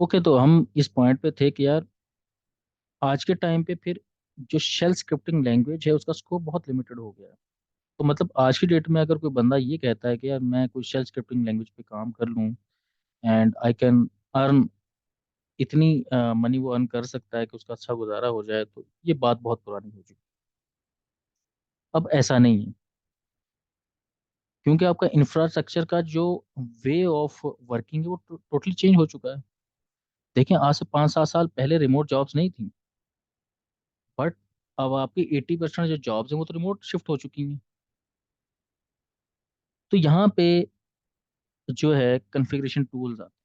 Okay, तो हम इस पॉइंट पे थे कि यार आज के टाइम पे फिर जो शेल स्क्रिप्टिंग लैंग्वेज है उसका स्कोप बहुत लिमिटेड हो गया है। तो मतलब आज की डेट में अगर कोई बंदा ये कहता है कि यार मैं कोई शेल स्क्रिप्टिंग लैंग्वेज पे काम कर लूँ एंड आई कैन अर्न इतनी मनी वो अर्न कर सकता है कि उसका अच्छा गुजारा हो जाए, तो ये बात बहुत पुरानी हो चुकी है। अब ऐसा नहीं है, क्योंकि आपका इंफ्रास्ट्रक्चर का जो वे ऑफ वर्किंग है वो टोटली चेंज हो चुका है। देखें, आज से 5-7 साल पहले रिमोट जॉब्स नहीं थी, बट अब आपकी 80% जो जॉब्स हैं वो तो रिमोट शिफ्ट हो चुकी हैं। तो यहाँ पे जो है कन्फिग्रेशन टूल्स आते हैं।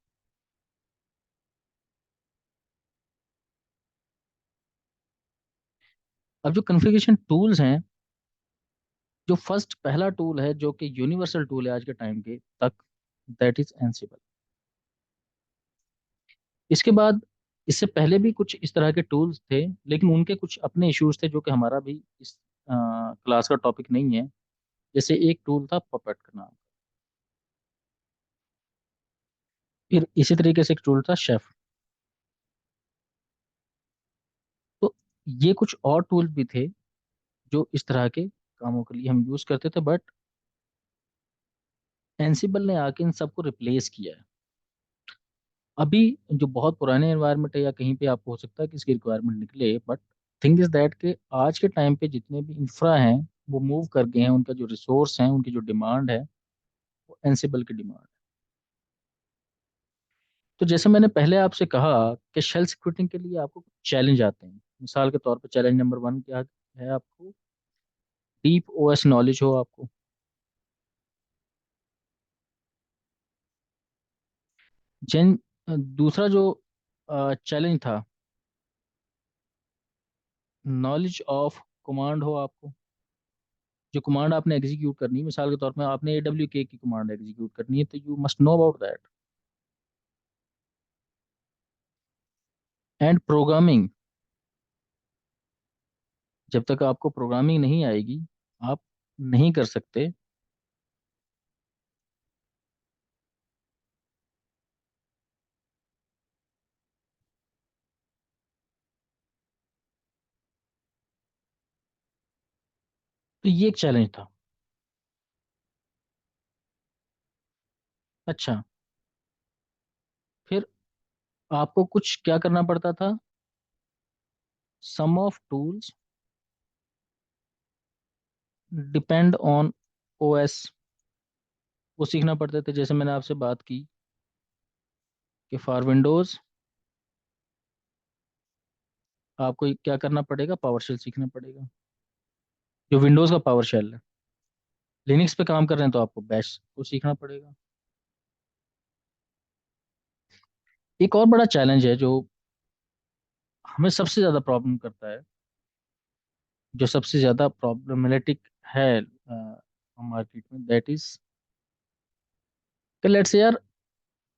अब जो कन्फिग्रेशन टूल्स हैं, जो फर्स्ट पहला टूल है जो कि यूनिवर्सल टूल है आज के टाइम के तक, दैट इज एंसिबल। इसके बाद इससे पहले भी कुछ इस तरह के टूल्स थे, लेकिन उनके कुछ अपने इश्यूज थे जो कि हमारा भी इस क्लास का टॉपिक नहीं है। जैसे एक टूल था पपेट का नाम, फिर इसी तरीके से एक टूल था शेफ। तो ये कुछ और टूल भी थे जो इस तरह के कामों के लिए हम यूज करते थे, बट एंसिबल ने आके इन सबको रिप्लेस किया है। अभी जो बहुत पुराने एनवायरनमेंट है या कहीं पे आपको हो सकता है कि इसकी रिक्वायरमेंट निकले, बट थिंग इज दैट कि आज के टाइम पे जितने भी इंफ्रा हैं वो मूव कर गए हैं, उनका जो रिसोर्स है, उनकी जो डिमांड है वो एंसिबल की डिमांड है। तो जैसे मैंने पहले आपसे कहा कि शेल सिक्योरिटी के लिए आपको चैलेंज आते हैं। मिसाल के तौर पर चैलेंज नंबर 1 क्या है? आपको डीप ओएस नॉलेज हो आपको। जेन दूसरा जो चैलेंज था, नॉलेज ऑफ कमांड हो आपको। जो कमांड आपने एग्जीक्यूट करनी है, मिसाल के तौर पे आपने AWK की कमांड एग्जीक्यूट करनी है, तो you must know about that. And programming, जब तक आपको प्रोग्रामिंग नहीं आएगी आप नहीं कर सकते। तो ये एक चैलेंज था। अच्छा, फिर आपको कुछ क्या करना पड़ता था? Some of tools depend on OS, वो सीखना पड़ते थे। जैसे मैंने आपसे बात की कि फॉर विंडोज आपको क्या करना पड़ेगा? पावर शेल सीखना पड़ेगा, जो विंडोज का पावर शेल है। लिनक्स पे काम कर रहे हैं तो आपको बैश को सीखना पड़ेगा। एक और बड़ा चैलेंज है जो हमें सबसे ज्यादा प्रॉब्लम करता है, जो सबसे ज्यादा प्रॉब्लमेटिक है मार्केट में, दैट इज कि लेट्स से यार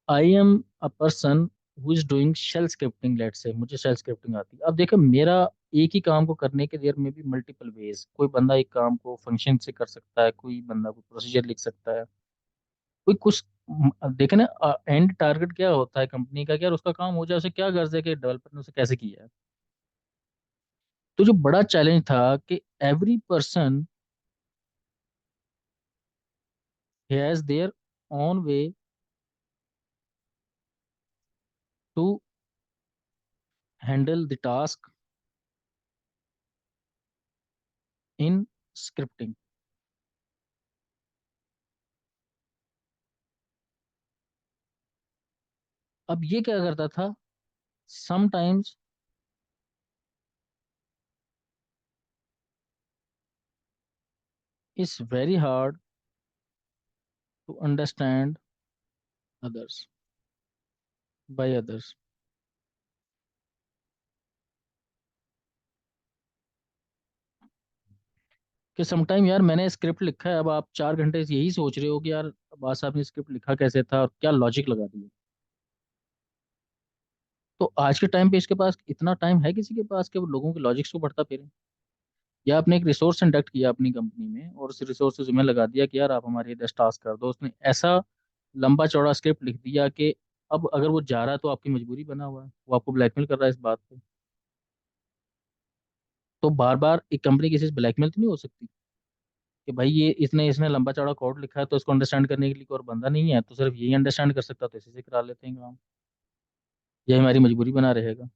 I am a person who is doing shell scripting. Let's say मुझे शेल स्क्रिप्टिंग आती है। अब देखो, मेरा एक ही काम को करने के देयर में भी मल्टीपल वेज। कोई बंदा एक काम को फंक्शन से कर सकता है, कोई बंदा कोई प्रोसीजर लिख सकता है, कोई कुछ देखे ना। एंड टारगेट क्या होता है कंपनी का? क्या उसका काम हो जाए, उसे क्या गर्ज है कि डेवलपर ने उसे कैसे किया है। तो जो बड़ा चैलेंज था कि every person has their own way to handle the task in scripting. अब ये क्या करता था? Sometimes it's very hard to understand others by others. कि समटाइम यार मैंने स्क्रिप्ट लिखा है, अब आप 4 घंटे से यही सोच रहे हो कि यार बात साहब ने स्क्रिप्ट लिखा कैसे था और क्या लॉजिक लगा दिया। तो आज के टाइम पे इसके पास इतना टाइम है किसी के पास कि वो लोगों के लॉजिक्स को पढ़ता फिरे? या आपने एक रिसोर्स इंडक्ट किया अपनी कंपनी में और उस रिसोर्स से जिम्मे लगा दिया कि यार आप हमारे 10 टास्क कर दो, उसने ऐसा लंबा चौड़ा स्क्रिप्ट लिख दिया कि अब अगर वो जा रहा है तो आपकी मजबूरी बना हुआ है, वो आपको ब्लैकमेल कर रहा है इस बात पे। तो बार बार एक कंपनी किसी से ब्लैकमेल तो नहीं हो सकती कि भाई ये इसने इसने लंबा चौड़ा कोड लिखा है तो इसको अंडरस्टैंड करने के लिए कोई और बंदा नहीं है, तो सिर्फ यही अंडरस्टैंड कर सकता, तो इसी से करा लेते हैं काम। ये हमारी मजबूरी बना रहेगा।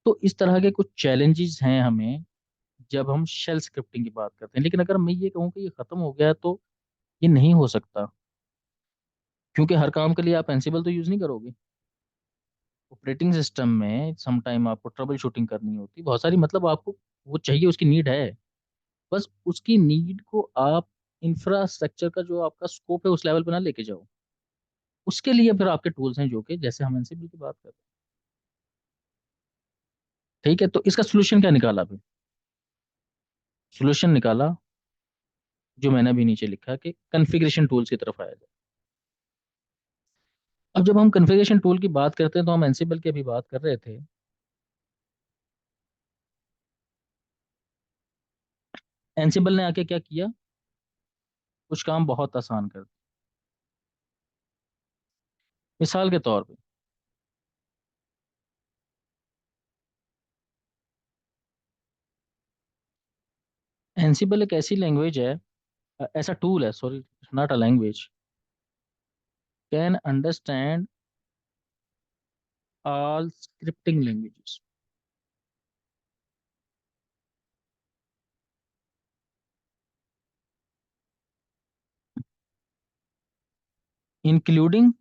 तो इस तरह के कुछ चैलेंजेस हैं हमें जब हम शेल स्क्रिप्टिंग की बात करते हैं। लेकिन अगर मैं ये कहूँ कि ये खत्म हो गया है, तो ये नहीं हो सकता, क्योंकि हर काम के लिए आप एंसिबल तो यूज नहीं करोगे। ऑपरेटिंग सिस्टम में सम टाइम आपको ट्रबल शूटिंग करनी होती है बहुत सारी, मतलब आपको वो चाहिए, उसकी नीड है। बस उसकी नीड को आप इंफ्रास्ट्रक्चर का जो आपका स्कोप है उस लेवल पे ना लेके जाओ। उसके लिए फिर आपके टूल्स हैं, जो कि जैसे हम एनसीबी की बात करते हैं। ठीक है, तो इसका सोल्यूशन क्या निकाला अभी? सोल्यूशन निकाला जो मैंने अभी नीचे लिखा कि कॉन्फ़िगरेशन टूल्स की तरफ आया जाए। अब जब हम कॉन्फ़िगरेशन टूल की बात करते हैं तो हम एनसिबल की अभी बात कर रहे थे। एनसिबल ने आके क्या किया? कुछ काम बहुत आसान कर दिया। मिसाल के तौर पे एनसिबल एक ऐसी लैंग्वेज है, ऐसा टूल है, sorry, not a language, can understand all scripting languages including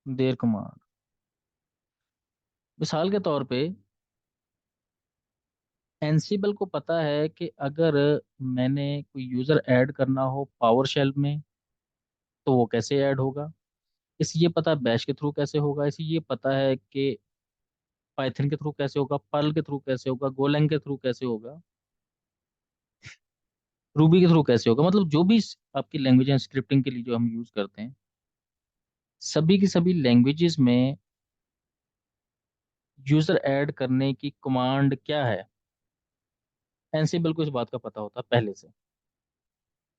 there command. मिसाल के तौर पे एनसिबल को पता है कि अगर मैंने कोई यूज़र ऐड करना हो पावर शेल में तो वो कैसे ऐड होगा। इसे ये पता है बैश के थ्रू कैसे होगा, इसे ये पता है कि पाइथन के थ्रू कैसे होगा, पर्ल के थ्रू कैसे होगा, गोलैंग के थ्रू कैसे होगा, रूबी के थ्रू कैसे होगा। मतलब जो भी आपकी लैंग्वेज है स्क्रिप्टिंग के लिए जो हम यूज करते हैं, सभी की सभी लैंग्वेजेस में यूजर ऐड करने की कमांड क्या है, एनसिबल को इस बात का पता होता है पहले से।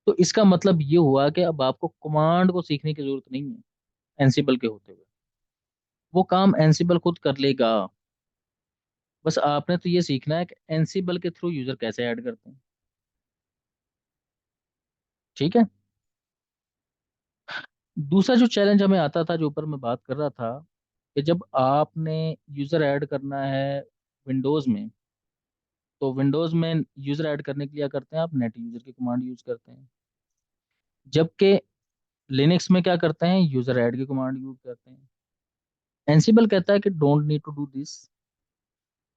तो इसका मतलब ये हुआ कि अब आपको कमांड को सीखने की जरूरत नहीं है एनसिबल के होते हुए, वो काम एनसिबल खुद कर लेगा। बस आपने तो ये सीखना है कि एनसिबल के थ्रू यूजर कैसे ऐड करते हैं। ठीक है। दूसरा जो चैलेंज हमें आता था, जो ऊपर मैं बात कर रहा था, कि जब आपने यूजर ऐड करना है विंडोज में, तो विंडोज में यूजर ऐड करने के लिए क्या करते हैं, आप नेट यूजर की कमांड यूज करते हैं। जबकि लिनक्स में क्या करते हैं, यूजर ऐड की कमांड यूज करते हैं। एनसिबल कहता है कि don't need to do this,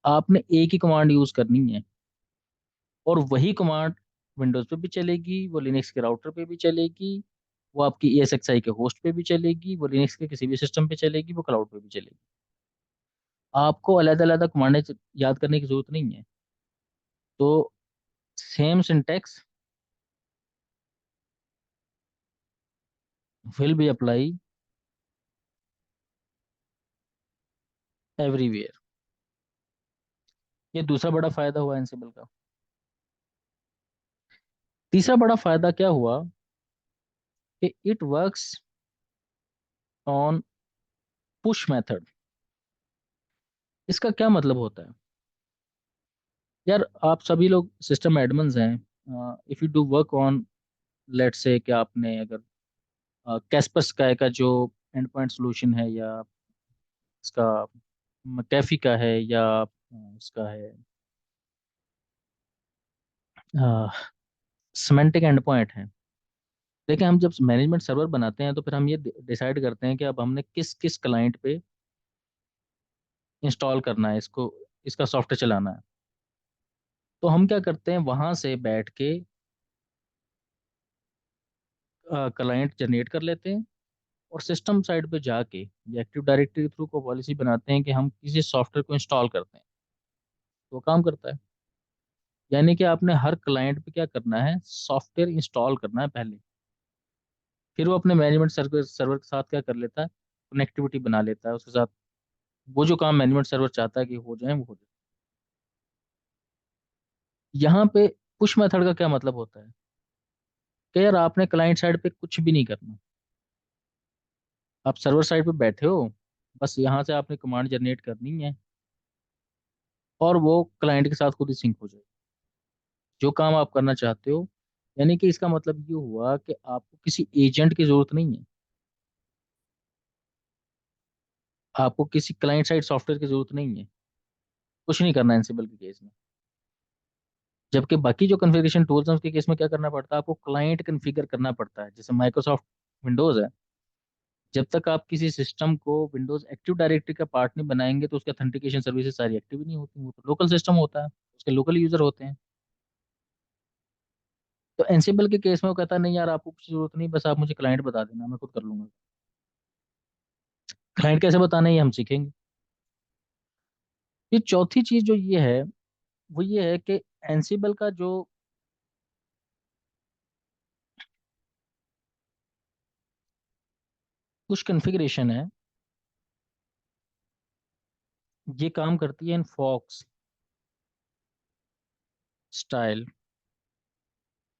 आपने एक ही कमांड यूज करनी है, और वही कमांड विंडोज पे भी चलेगी, वो लिनक्स के राउटर पे भी चलेगी, वो आपकी ESXi के होस्ट पे भी चलेगी, वो लिनक्स के किसी भी सिस्टम पे चलेगी, वो क्लाउड पे भी चलेगी। आपको अलग अलग कमांडें याद करने की जरूरत नहीं है। तो same syntax will be apply everywhere. ये दूसरा बड़ा फायदा हुआ एनसिबल का। तीसरा बड़ा फायदा क्या हुआ कि it works on push method. इसका क्या मतलब होता है? यार आप सभी लोग सिस्टम एडमिन्स हैं, if you do work on, let's say कि आपने अगर कैस्पर स्काई का जो एंड पॉइंट सोल्यूशन है, या इसका कैफी का है, या इसका है सिमेंटिक एंड पॉइंट है। देखिए हम जब मैनेजमेंट सर्वर बनाते हैं तो फिर हम ये डिसाइड करते हैं कि अब हमने किस किस क्लाइंट पे इंस्टॉल करना है इसको, इसका सॉफ्टवेयर चलाना है। तो हम क्या करते हैं, वहां से बैठ के क्लाइंट जनरेट कर लेते हैं, और सिस्टम साइड पे जाके या एक्टिव डायरेक्टरी के थ्रू को पॉलिसी बनाते हैं कि हम किसी सॉफ्टवेयर को इंस्टॉल करते हैं, तो वो काम करता है। यानी कि आपने हर क्लाइंट पे क्या करना है, सॉफ्टवेयर इंस्टॉल करना है पहले, फिर वो अपने मैनेजमेंट सर्वर सर्वर के साथ क्या कर लेता है, कनेक्टिविटी बना लेता है उसके साथ। वो जो काम मैनेजमेंट सर्वर चाहता है कि हो जाए वो हो जाए। यहाँ पे पुश मेथड का क्या मतलब होता है? कि यार आपने क्लाइंट साइड पे कुछ भी नहीं करना, आप सर्वर साइड पे बैठे हो, बस यहाँ से आपने कमांड जनरेट करनी है और वो क्लाइंट के साथ खुद ही सिंक हो जाए जो काम आप करना चाहते हो। यानी कि इसका मतलब ये हुआ कि आपको किसी एजेंट की जरूरत नहीं है, आपको किसी क्लाइंट साइड सॉफ्टवेयर की जरूरत नहीं है, कुछ नहीं करना है एनसिबल के केस में। जबकि बाकी जो कॉन्फ़िगरेशन टूल्स हैं उसके केस में क्या करना पड़ता है, आपको क्लाइंट कॉन्फ़िगर करना पड़ता है। जैसे माइक्रोसॉफ्ट विंडोज है, जब तक आप किसी सिस्टम को विंडोज एक्टिव डायरेक्टरी का पार्ट नहीं बनाएंगे तो उसकी ऑथेंटिकेशन सर्विसेज सारी एक्टिव ही नहीं होती, वो तो लोकल सिस्टम होता है, उसके लोकल यूजर होते हैं। तो एनसिबल के केस में वो कहता है नहीं यार आपको कुछ जरूरत नहीं, बस आप मुझे क्लाइंट बता देना मैं खुद कर लूंगा। क्लाइंट कैसे बताना है ये हम सीखेंगे। ये चौथी चीज जो ये है वो ये है कि एनसिबल का जो कुछ कॉन्फ़िगरेशन है ये काम करती है इन फॉक्स स्टाइल,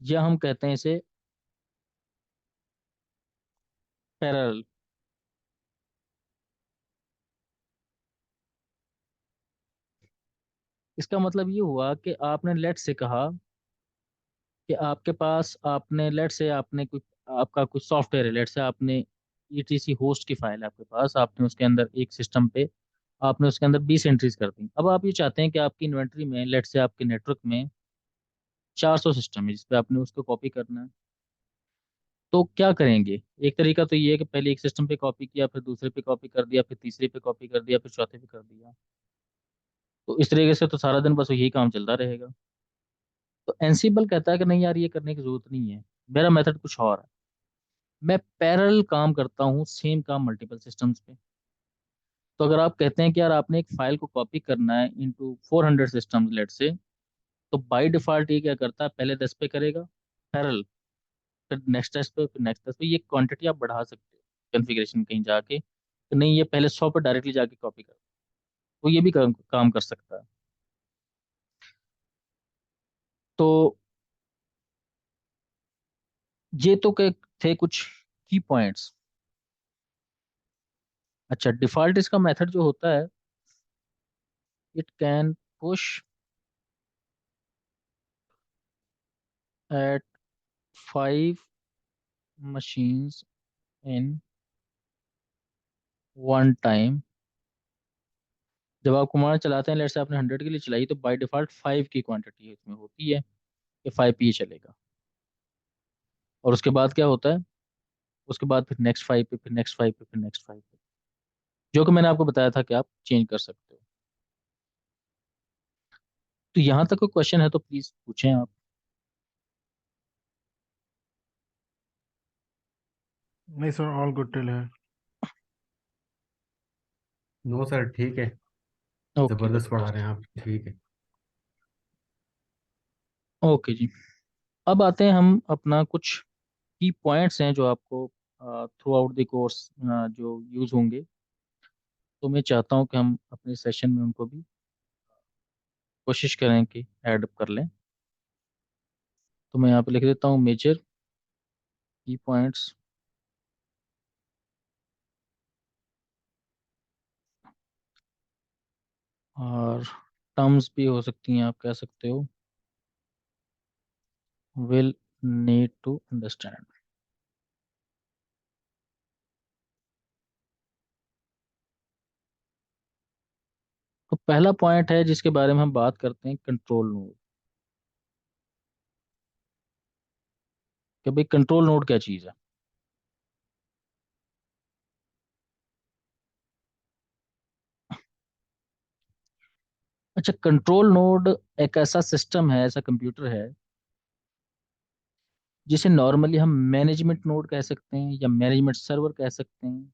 या हम कहते हैं इसे पैरेलल। इसका मतलब ये हुआ कि आपने लेट से कहा कि आपके पास आपने लेट से आपने कुछ आपका कुछ सॉफ्टवेयर है, लेट से आपने ईटीसी होस्ट की फाइल है आपके पास, आपने उसके अंदर एक सिस्टम पे आपने उसके अंदर 20 एंट्रीज कर दी। अब आप ये चाहते हैं कि आपकी इन्वेंट्री में लेट से आपके नेटवर्क में 400 सिस्टम है जिसपे आपने उसको कॉपी करना है। तो क्या करेंगे, एक तरीका तो ये है कि पहले एक सिस्टम पे कॉपी किया, फिर दूसरे पे कॉपी कर दिया, फिर तीसरे पे कॉपी कर दिया, फिर चौथे पे कर दिया। तो इस तरीके से तो सारा दिन बस यही काम चलता रहेगा। तो एनसिबल कहता है कि नहीं यार ये करने की जरूरत नहीं है, मेरा मेथड कुछ और है। मैं पैरेलल काम करता हूँ सेम काम मल्टीपल सिस्टम्स पे। तो अगर आप कहते हैं कि यार आपने एक फाइल को कॉपी करना है इनटू 400 सिस्टम्स लेट से, तो बाय डिफॉल्ट ये क्या करता है, पहले 10 पे करेगा पैरेलल, फिर नेक्स्ट 10 पे, फिर नेक्स्ट 10 पे। ये क्वांटिटी आप बढ़ा सकते हो कॉन्फ़िगरेशन कहीं जाके, तो नहीं ये पहले 100 पे डायरेक्टली जाके कॉपी कर, तो ये भी काम कर सकता है। तो ये तो के थे कुछ की पॉइंट्स। अच्छा, डिफॉल्ट इसका मेथड जो होता है, it can push eight 5 machines in one time. जब आप कमांड चलाते हैं, लेट्स से आपने 100 के लिए चलाई, तो बाय डिफॉल्ट 5 की क्वांटिटी इसमें होती है कि 5 पे ये चलेगा। और उसके बाद क्या होता है, उसके बाद फिर नेक्स्ट 5 पे, फिर नेक्स्ट 5 पे, फिर नेक्स्ट 5 पे, जो कि मैंने आपको बताया था कि आप चेंज कर सकते हो। तो यहाँ तक कोई क्वेश्चन है तो प्लीज पूछें आप। नहीं सर, ऑल गुड टिल है। नो सर, ठीक है। ओके जबरदस्त पढ़ा रहे हैं आप, ठीक है। ओके जी। अब आते हैं हम अपना कुछ की पॉइंट्स हैं जो आपको थ्रू आउट द कोर्स जो यूज होंगे, तो मैं चाहता हूँ कि हम अपने सेशन में उनको भी कोशिश करें कि ऐड कर लें। तो मैं यहाँ पे लिख देता हूँ मेजर की पॉइंट्स, और टर्म्स भी हो सकती हैं, आप कह सकते हो विल नीड टू अंडरस्टैंड। तो पहला पॉइंट है जिसके बारे में हम बात करते हैं, कंट्रोल नोड। कि भाई कंट्रोल नोड क्या चीज़ है। अच्छा, कंट्रोल नोड एक ऐसा सिस्टम है, ऐसा कंप्यूटर है जिसे नॉर्मली हम मैनेजमेंट नोड कह सकते हैं या मैनेजमेंट सर्वर कह सकते हैं।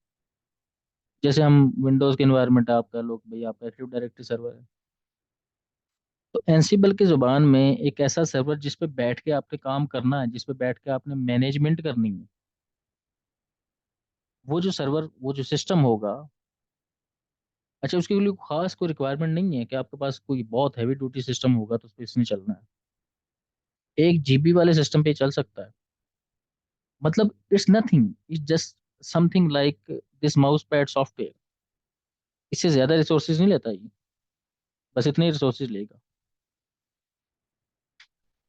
जैसे हम विंडोज के एनवायरनमेंट आपका लोग भाई आपका एक्टिव डायरेक्टरी सर्वर है, तो एनसिबल की जुबान में एक ऐसा सर्वर जिस पे बैठ के आपने काम करना है, जिस पे बैठ के आपने मैनेजमेंट करनी है, वो जो सर्वर वो जो सिस्टम होगा। अच्छा, उसके लिए खास कोई रिक्वायरमेंट नहीं है कि आपके पास कोई बहुत हैवी ड्यूटी सिस्टम होगा तो उस पर इसमें चलना है, 1 GB वाले सिस्टम पे चल सकता है। मतलब it's nothing, it's just something like this mouse pad software. इससे ज्यादा रिसोर्सेज नहीं लेता ये, बस इतने रिसोर्सेज लेगा।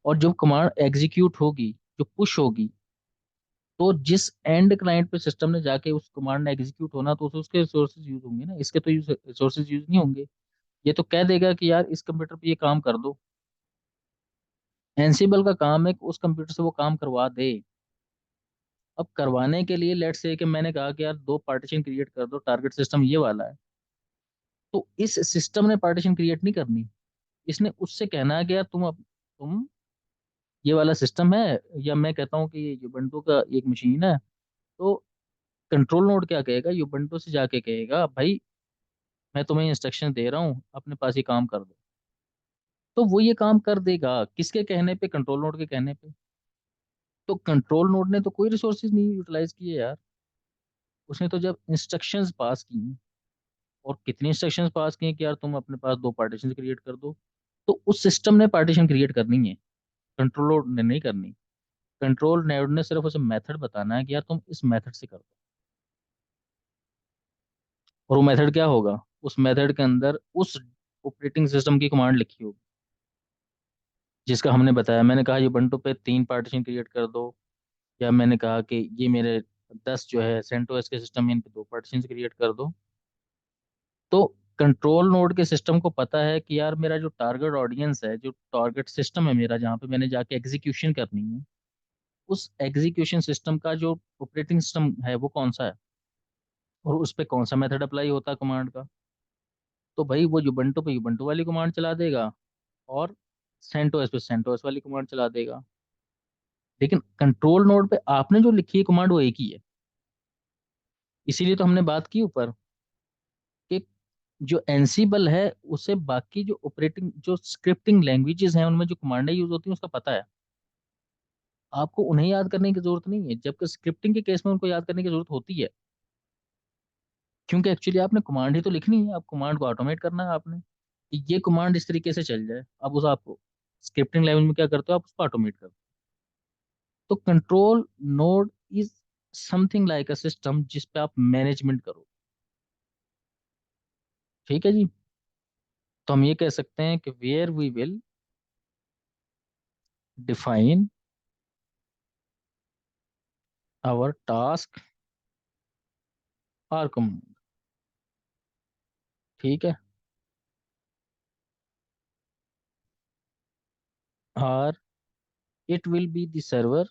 और जब कमांड एग्जीक्यूट होगी, जो पुश होगी, तो जिस एंड क्लाइंट पे सिस्टम ने जाके उस कमांड ने एग्जीक्यूट होना, तो उसके रिसोर्सेज यूज होंगे ना, इसके तो रिसोर्सेज यूज नहीं होंगे। ये तो कह देगा कि यार इस कंप्यूटर पे ये काम कर दो। एनसिबल का काम है कि उस कंप्यूटर से वो काम करवा दे। अब करवाने के लिए लेट्स से कि मैंने कहा कि यार दो पार्टीशन क्रिएट कर दो, टारगेट सिस्टम ये वाला है, तो इस सिस्टम ने पार्टीशन क्रिएट नहीं करनी। इसने उससे कहना है कि यार तुम ये वाला सिस्टम है, या मैं कहता हूँ कि ये युबंटू का एक मशीन है, तो कंट्रोल नोड क्या कहेगा, युबंटू से जाके कहेगा भाई मैं तुम्हें इंस्ट्रक्शन दे रहा हूँ, अपने पास ही काम कर दो। तो वो ये काम कर देगा किसके कहने पे, कंट्रोल नोड के कहने पे। तो कंट्रोल नोड ने तो कोई रिसोर्सेज नहीं यूटिलाइज किए यार। उसने तो जब इंस्ट्रक्शंस पास की, और कितनी इंस्ट्रक्शंस पास की कि यार तुम अपने पास दो पार्टीशन क्रिएट कर दो, तो उस सिस्टम ने पार्टीशन क्रिएट करनी है, कंट्रोल नोड ने नहीं करनी। कंट्रोल नोड ने सिर्फ उसे मेथड बताना है कि यार तुम इस मेथड से कर दो। और वो मेथड क्या होगा, उस मेथड के अंदर उस ऑपरेटिंग सिस्टम की कमांड लिखी होगी, जिसका हमने बताया। मैंने कहा ये बंटू पे 3 पार्टीशन क्रिएट कर दो, या मैंने कहा कि ये मेरे 10 जो है सेंटोस के सिस्टम में, इन पे 2 पार्टीशन क्रिएट कर दो। तो कंट्रोल नोड के सिस्टम को पता है कि यार मेरा जो टारगेट ऑडियंस है, जो टारगेट सिस्टम है मेरा, जहाँ पे मैंने जाके एग्जीक्यूशन करनी है, उस एग्जीक्यूशन सिस्टम का जो ऑपरेटिंग सिस्टम है वो कौन सा है, और उस पे कौन सा मेथड अप्लाई होता है कमांड का। तो भाई वो युबंटू पे युबंटू वाली कमांड चला देगा, और सेंटोस पे सेंटोस वाली कमांड चला देगा। लेकिन कंट्रोल नोड पे आपने जो लिखी है कमांड वो एक ही है। इसीलिए तो हमने बात की ऊपर कि जो एनसीबल है उसे बाकी जो ऑपरेटिंग जो स्क्रिप्टिंग लैंग्वेजेस हैं उनमें जो कमांडें यूज होती हैं उसका पता है। आपको उन्हें याद करने की जरूरत नहीं है, जबकि स्क्रिप्टिंग के केस में उनको याद करने की जरूरत होती है। क्योंकि एक्चुअली आपने कमांड ही तो लिखनी है, आप कमांड को ऑटोमेट करना है आपने, कि ये कमांड इस तरीके से चल जाए। अब उस आप स्क्रिप्टिंग लैंग्वेज में क्या करते हो, आप उसको ऑटोमेट करते हो। तो control node is something like a system जिस पे आप मैनेजमेंट करो। ठीक है जी। तो हम ये कह सकते हैं कि where we will define our task are command. ठीक है। और it will be the server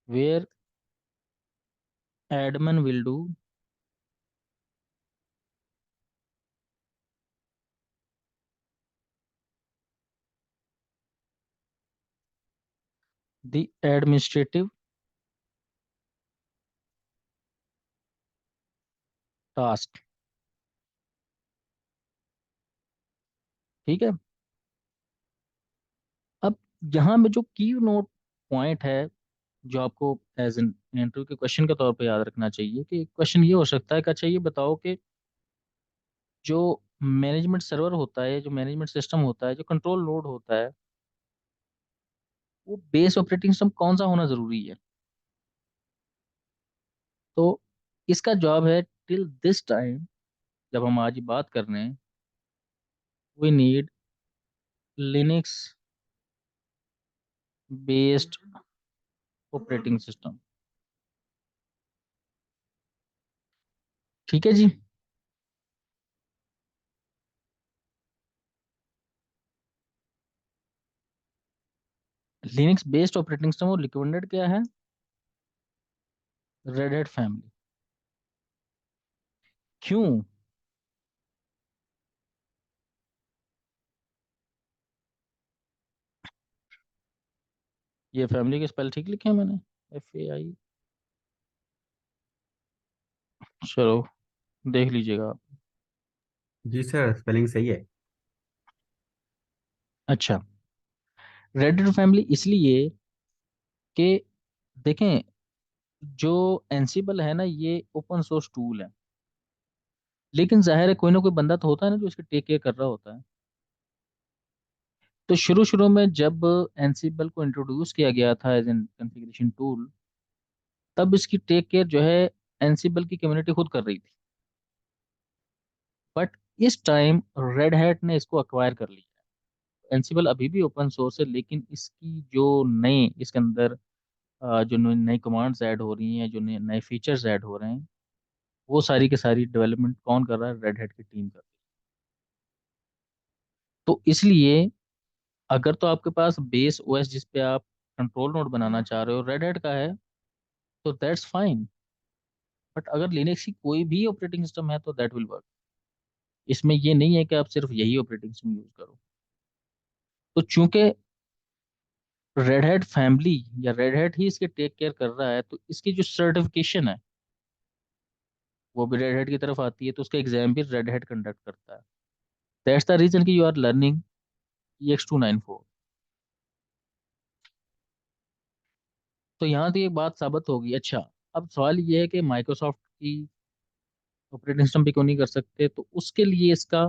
where admin will do the administrative task। ठीक है। अब यहाँ में जो की नोट पॉइंट है, जो आपको एज एन इंटरव्यू के क्वेश्चन के तौर पे याद रखना चाहिए, कि क्वेश्चन ये हो सकता है कि अच्छा ये बताओ कि जो मैनेजमेंट सर्वर होता है, जो मैनेजमेंट सिस्टम होता है, जो कंट्रोल नोड होता है, वो बेस ऑपरेटिंग सिस्टम कौन सा होना जरूरी है। तो इसका जवाब है टिल दिस टाइम, जब हम आज बात कर रहे हैं, we need Linux based operating system. ठीक है जी। लिनक्स बेस्ड ऑपरेटिंग सिस्टम और रिकमेंडेड क्या है, रेड हैट फैमिली। क्यों। ये फैमिली के स्पेल ठीक लिखे हैं मैंने, FAI। चलो देख लीजिएगा आप। जी सर, स्पेलिंग सही है। अच्छा, रेड हैट फैमिली इसलिए कि देखें, जो एनसिबल है ना, ये ओपन सोर्स टूल है, लेकिन जाहिर है कोई ना कोई बंदा तो होता है ना जो इसकी टेक केयर कर रहा होता है। तो शुरू शुरू में जब एनसिबल को इंट्रोड्यूस किया गया था एज एन कॉन्फ़िगरेशन टूल, तब इसकी टेक केयर जो है एनसिबल की कम्युनिटी खुद कर रही थी। बट इस टाइम रेड हैट ने इसको अक्वायर कर लिया। एनसिबल अभी भी ओपन सोर्स है, लेकिन इसकी जो नए इसके अंदर जो नई कमांड्स ऐड हो रही हैं, जो नए नए फीचर्स ऐड हो रहे हैं, वो सारी की सारी डेवलपमेंट कौन कर रहा है? रेड हैट की टीम कर रही है। तो इसलिए अगर तो आपके पास बेस ओएस जिस पे आप कंट्रोल नोड बनाना चाह रहे हो रेड हैट का है, तो दैट्स फाइन। बट अगर लिनक्स की कोई भी ऑपरेटिंग सिस्टम है तो दैट विल वर्क। इसमें ये नहीं है कि आप सिर्फ यही ऑपरेटिंग सिस्टम यूज करो। तो चूंकि रेड हैट फैमिली या रेड हैट ही इसके टेक केयर कर रहा है, तो इसकी जो सर्टिफिकेशन है वो भी रेड हैट की तरफ आती है, तो उसका एग्जाम भी रेड हैट कंडक्ट करता है। दैट्स द रीजन कि यू आर लर्निंग EX294। तो यहाँ तो एक बात साबित होगी। अच्छा, अब सवाल ये है कि माइक्रोसॉफ्ट की ऑपरेटिंग सिस्टम पे क्यों नहीं कर सकते? तो उसके लिए इसका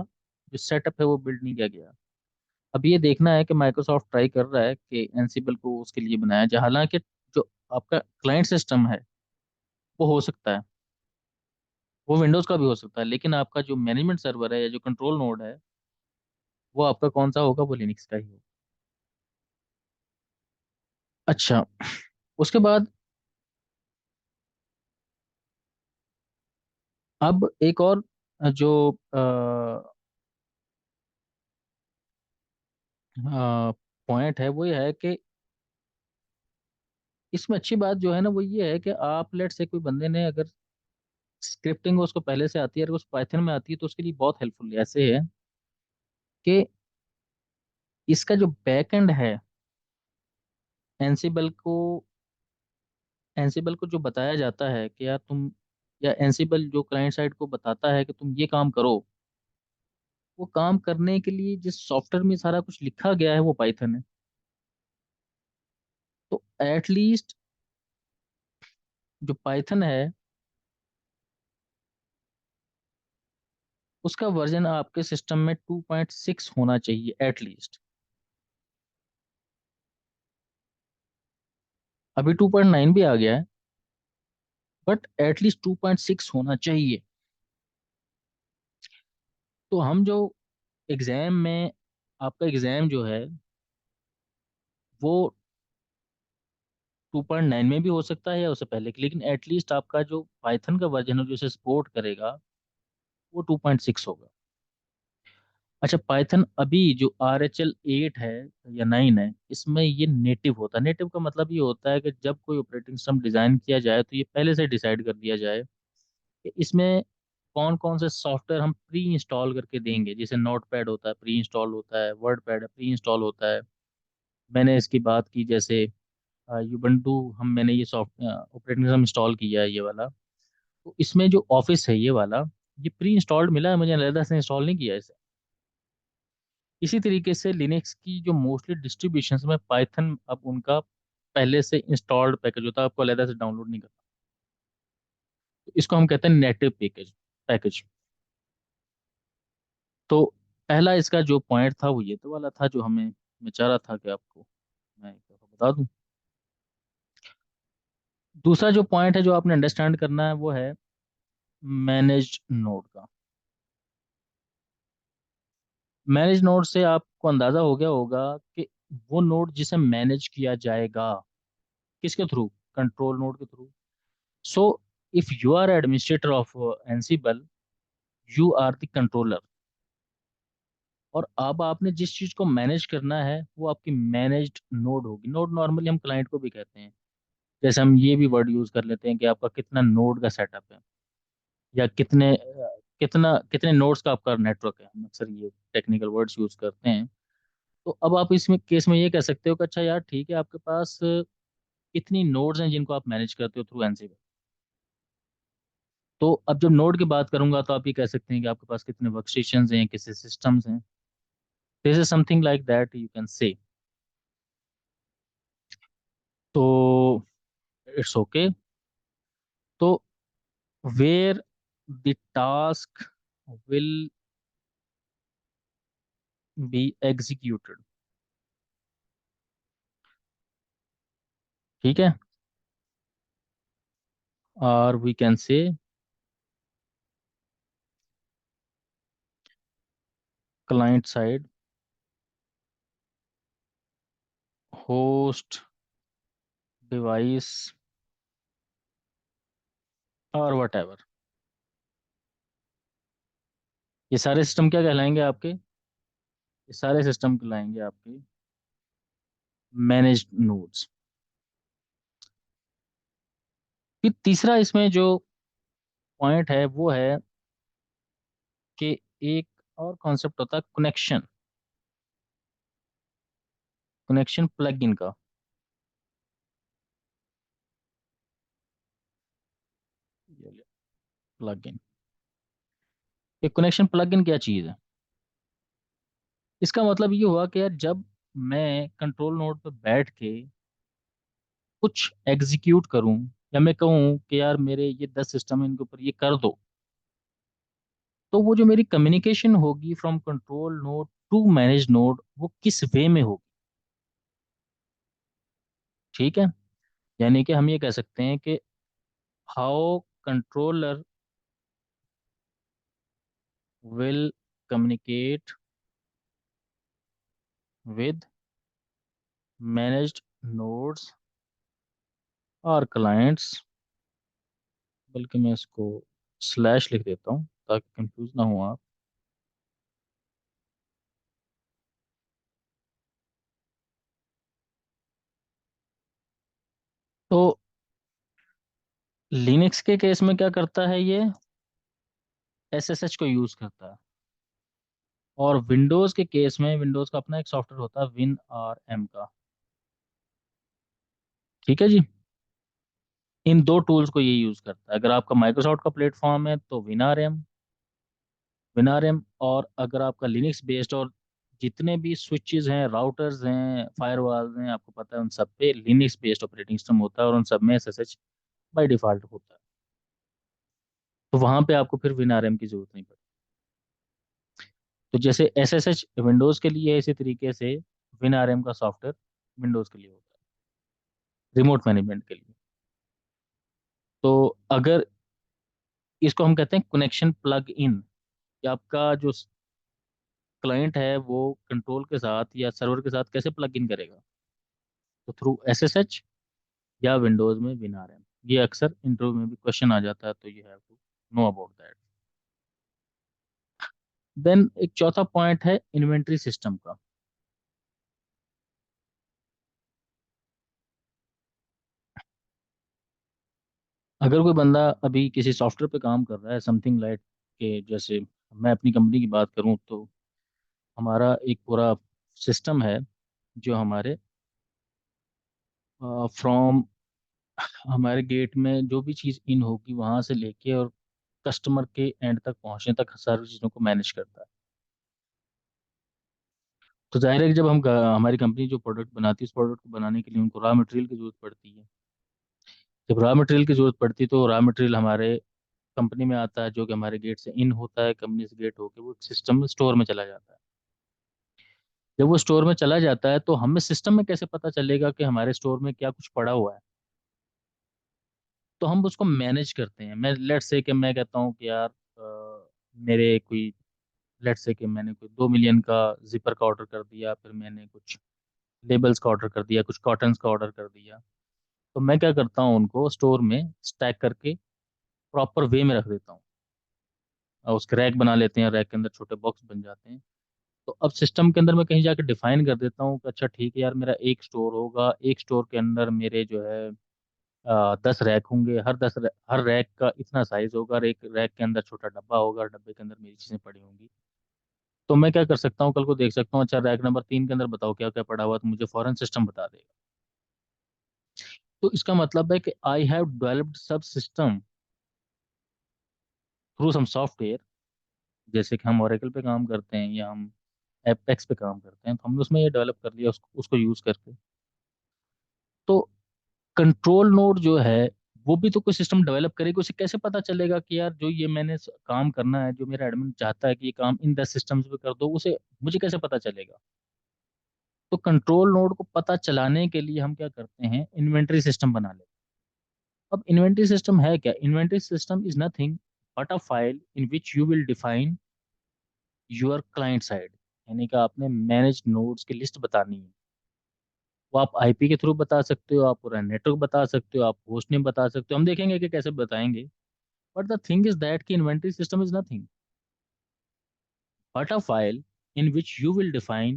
जो सेटअप है वो बिल्ड नहीं किया गया। अब ये देखना है कि माइक्रोसॉफ्ट ट्राई कर रहा है कि एनसिबल को उसके लिए बनाया जाए। हालांकि जो आपका क्लाइंट सिस्टम है वो हो सकता है, वो विंडोज का भी हो सकता है, लेकिन आपका जो मैनेजमेंट सर्वर है या जो कंट्रोल नोड है वो आपका कौन सा होगा? वो लिनक्स का ही होगा। अच्छा, उसके बाद अब एक और जो पॉइंट है वो ये है कि इसमें अच्छी बात जो है ना वो ये है कि आप लेट से कोई बंदे ने अगर स्क्रिप्टिंग उसको पहले से आती है, अगर उस पाइथन में आती है, तो उसके लिए बहुत हेल्पफुल ऐसे है कि इसका जो बैकएंड है एनसिबल को एनसिबल को जो बताया जाता है कि यार तुम, या एनसिबल जो क्लाइंट साइड को बताता है कि तुम ये काम करो, वो काम करने के लिए जिस सॉफ्टवेयर में सारा कुछ लिखा गया है वो पाइथन है। तो एटलीस्ट जो पाइथन है उसका वर्जन आपके सिस्टम में 2.6 होना चाहिए एटलीस्ट। अभी 2.9 भी आ गया है, बट एटलीस्ट 2.6 होना चाहिए। तो हम जो एग्जाम में, आपका एग्जाम जो है वो 2.9 में भी हो सकता है या उससे पहले, लेकिन एटलीस्ट आपका जो पाइथन का वर्जन है जो इसे सपोर्ट करेगा वो 2.6 होगा। अच्छा, पाइथन अभी जो RHL 8 है या 9 है, इसमें ये नेटिव होता है। नेटिव का मतलब ये होता है कि जब कोई ऑपरेटिंग सिस्टम डिजाइन किया जाए तो ये पहले से डिसाइड कर दिया जाए कि इसमें कौन कौन से सॉफ्टवेयर हम प्री इंस्टॉल करके देंगे। जैसे नोट पैड होता है प्री इंस्टॉल होता है, वर्ड पैड प्री इंस्टॉल होता है। मैंने इसकी बात की जैसे यूबंटू, मैंने ये सॉफ्ट ऑपरेटिंग सिस्टम इंस्टॉल किया है ये वाला। तो इसमें जो ऑफिस है ये वाला, ये प्री इंस्टॉल्ड मिला है मुझे, अलग से इंस्टॉल नहीं किया है इसे। इसी तरीके से लिनक्स की जो मोस्टली डिस्ट्रीब्यूशन में पाइथन अब उनका पहले से इंस्टॉल्ड पैकेज होता है, आपको अलग से डाउनलोड नहीं करना। तो इसको हम कहते हैं नेटिव पैकेज। तो पहला इसका जो पॉइंट था वो ये तो वाला था जो हमें, मैं चाह रहा था कि आपको मैं एक दफा बता दूं। दूसरा जो पॉइंट है जो आपने अंडरस्टैंड करना है वो है मैनेज्ड नोड का। मैनेज नोड से आपको अंदाजा हो गया होगा कि वो नोड जिसे मैनेज किया जाएगा किसके थ्रू? कंट्रोल नोड के through. So if you are administrator of Ansible, you are the controller. और अब आपने जिस चीज को मैनेज करना है वो आपकी मैनेज्ड नोड होगी। नोड नॉर्मली हम क्लाइंट को भी कहते हैं। जैसे हम ये भी वर्ड यूज कर लेते हैं कि आपका कितना नोड का सेटअप है, या कितना कितने नोड्स का आपका नेटवर्क है। हम अक्सर ये टेक्निकल वर्ड्स यूज करते हैं। तो अब आप इसमें केस में ये कह सकते हो कि अच्छा यार ठीक है, आपके पास कितनी नोड्स हैं जिनको आप मैनेज करते हो थ्रू एनसिबल। तो अब जब नोड की बात करूंगा तो आप ये कह सकते हैं कि आपके पास कितने वर्क स्टेशन हैं, कितने सिस्टम्स हैं। This is something like that you can say. तो इट्स ओके। तो where the task will be executed, ठीक है, और we can say client side, host, device, और वट एवर। ये सारे सिस्टम क्या कहलाएंगे आपके? ये सारे सिस्टम कहलाएंगे आपके मैनेज्ड नोड्स। फिर तीसरा इसमें जो पॉइंट है वो है कि एक और कॉन्सेप्ट होता है कनेक्शन, कनेक्शन प्लग इन का। प्लग इन, ये कनेक्शन प्लग इन क्या चीज़ है? इसका मतलब ये हुआ कि यार जब मैं कंट्रोल नोड पे बैठ के कुछ एग्जीक्यूट करूं, या मैं कहूं कि यार मेरे ये 10 सिस्टम है, इनके ऊपर ये कर दो, तो वो जो मेरी कम्युनिकेशन होगी from control node to manage node, वो किस वे में होगी? ठीक है, यानी कि हम ये कह सकते हैं कि how controller will communicate with managed nodes और क्लाइंट्स। बल्कि मैं इसको स्लैश लिख देता हूँ ताकि कंफ्यूज ना हो आप। तो लिनक्स के केस में क्या करता है ये? एसएसएच को यूज करता है। और विंडोज के केस में विंडोज का अपना एक सॉफ्टवेयर होता है विन आर एम का। ठीक है जी, इन दो टूल्स को ये यूज करता है। अगर आपका माइक्रोसॉफ्ट का प्लेटफॉर्म है तो विन आर एम। और अगर आपका लिनक्स बेस्ड और जितने भी स्विचेस हैं, राउटर्स हैं, फायरवॉल्स हैं, आपको पता है उन सब पे लिनक्स बेस्ड ऑपरेटिंग सिस्टम होता है और उन सब में एसएसएच बाय डिफॉल्ट होता है। तो वहां पे आपको फिर विन आर एम की जरूरत नहीं पड़ती। तो जैसे एसएसएच विंडोज के लिए है, इसी तरीके से विन आर एम का सॉफ्टवेयर विंडोज के लिए होता है, रिमोट मैनेजमेंट के लिए। तो अगर इसको हम कहते हैं कनेक्शन प्लग इन, कि आपका जो क्लाइंट है वो कंट्रोल के साथ या सर्वर के साथ कैसे प्लग इन करेगा, तो थ्रू एसएसएच या विंडोज में विन आर एम। ये अक्सर इंटरव्यू में भी क्वेश्चन आ जाता है, तो you have to know about that. Then एक चौथा पॉइंट है इन्वेंट्री सिस्टम का। अगर कोई बंदा अभी किसी सॉफ्टवेयर पे काम कर रहा है, समथिंग लाइक के जैसे मैं अपनी कंपनी की बात करूं तो हमारा एक पूरा सिस्टम है जो हमारे फ्रॉम हमारे गेट में जो भी चीज़ इन होगी वहां से लेके और कस्टमर के एंड तक पहुंचने तक सारी चीज़ों को मैनेज करता है। तो जाहिर है कि जब हमारी कंपनी जो प्रोडक्ट बनाती है, उस प्रोडक्ट को बनाने के लिए उनको रॉ मटेरियल की जरूरत पड़ती है। जब रॉ मटेरियल की जरूरत पड़ती है तो रॉ मटेरियल हमारे कंपनी में आता है, जो कि हमारे गेट से इन होता है, कंपनी से गेट होके वो सिस्टम में स्टोर में चला जाता है। जब वो स्टोर में चला जाता है तो हमें सिस्टम में कैसे पता चलेगा कि हमारे स्टोर में क्या कुछ पड़ा हुआ है? तो हम उसको मैनेज करते हैं। मैं लेट्स से कि मैं कहता हूँ कि यार मेरे कोई, लेट्स से कि मैंने कोई 2 मिलियन का जिपर का ऑर्डर कर दिया, फिर मैंने कुछ लेबल्स का ऑर्डर कर दिया, कुछ कॉटन्स का ऑर्डर कर दिया। तो मैं क्या करता हूँ, उनको स्टोर में स्टैक करके प्रॉपर वे में रख देता हूँ, और उसके रैक बना लेते हैं, रैक के अंदर छोटे बॉक्स बन जाते हैं। तो अब सिस्टम के अंदर मैं कहीं जाकर डिफाइन कर देता हूँ कि अच्छा ठीक है यार, मेरा एक स्टोर होगा, एक स्टोर के अंदर मेरे जो है 10 रैक होंगे, हर रैक का इतना साइज होगा, और एक रैक के अंदर छोटा डब्बा होगा, और डब्बे के अंदर मेरी चीजें पड़ी होंगी। तो मैं क्या कर सकता हूँ, कल को देख सकता हूँ अच्छा रैक नंबर 3 के अंदर बताओ क्या क्या पड़ा हुआ, तो मुझे फॉरेन सिस्टम बता देगा। तो इसका मतलब है कि आई हैव डेवलप्ड सब सिस्टम थ्रू सम सॉफ्टवेयर। जैसे कि हम ओरेकल पे काम करते हैं या हम एपेक्स पे काम करते हैं, तो हमने उसमें ये डेवलप कर लिया, उसको यूज करके। तो कंट्रोल नोड जो है वो भी तो कोई सिस्टम डेवलप करेगी, उसे कैसे पता चलेगा कि यार जो ये मैंने काम करना है, जो मेरा एडमिन चाहता है कि ये काम इन 10 सिस्टम्स पे कर दो, उसे मुझे कैसे पता चलेगा? तो कंट्रोल नोड को पता चलाने के लिए हम क्या करते हैं, इन्वेंटरी सिस्टम बना लेते हैं। अब इन्वेंटरी सिस्टम है क्या? Inventory system is nothing but a file in which you will define your client side, यानी कि आपने मैनेज नोड्स की लिस्ट बतानी है। वो आप आईपी के थ्रू बता सकते हो, आप पूरा नेटवर्क बता सकते हो, आप होस्ट नेम बता सकते हो, हम देखेंगे कि कैसे बताएंगे। But the thing is that कि inventory system is nothing but a file in which you will define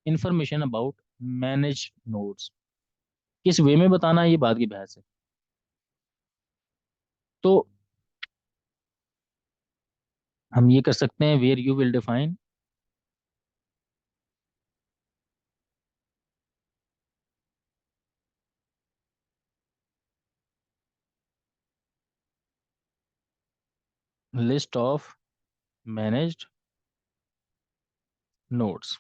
information about managed nodes। किस वे में बताना है ये बात की बहस है। तो हम ये कर सकते हैं, where you will define list of managed nodes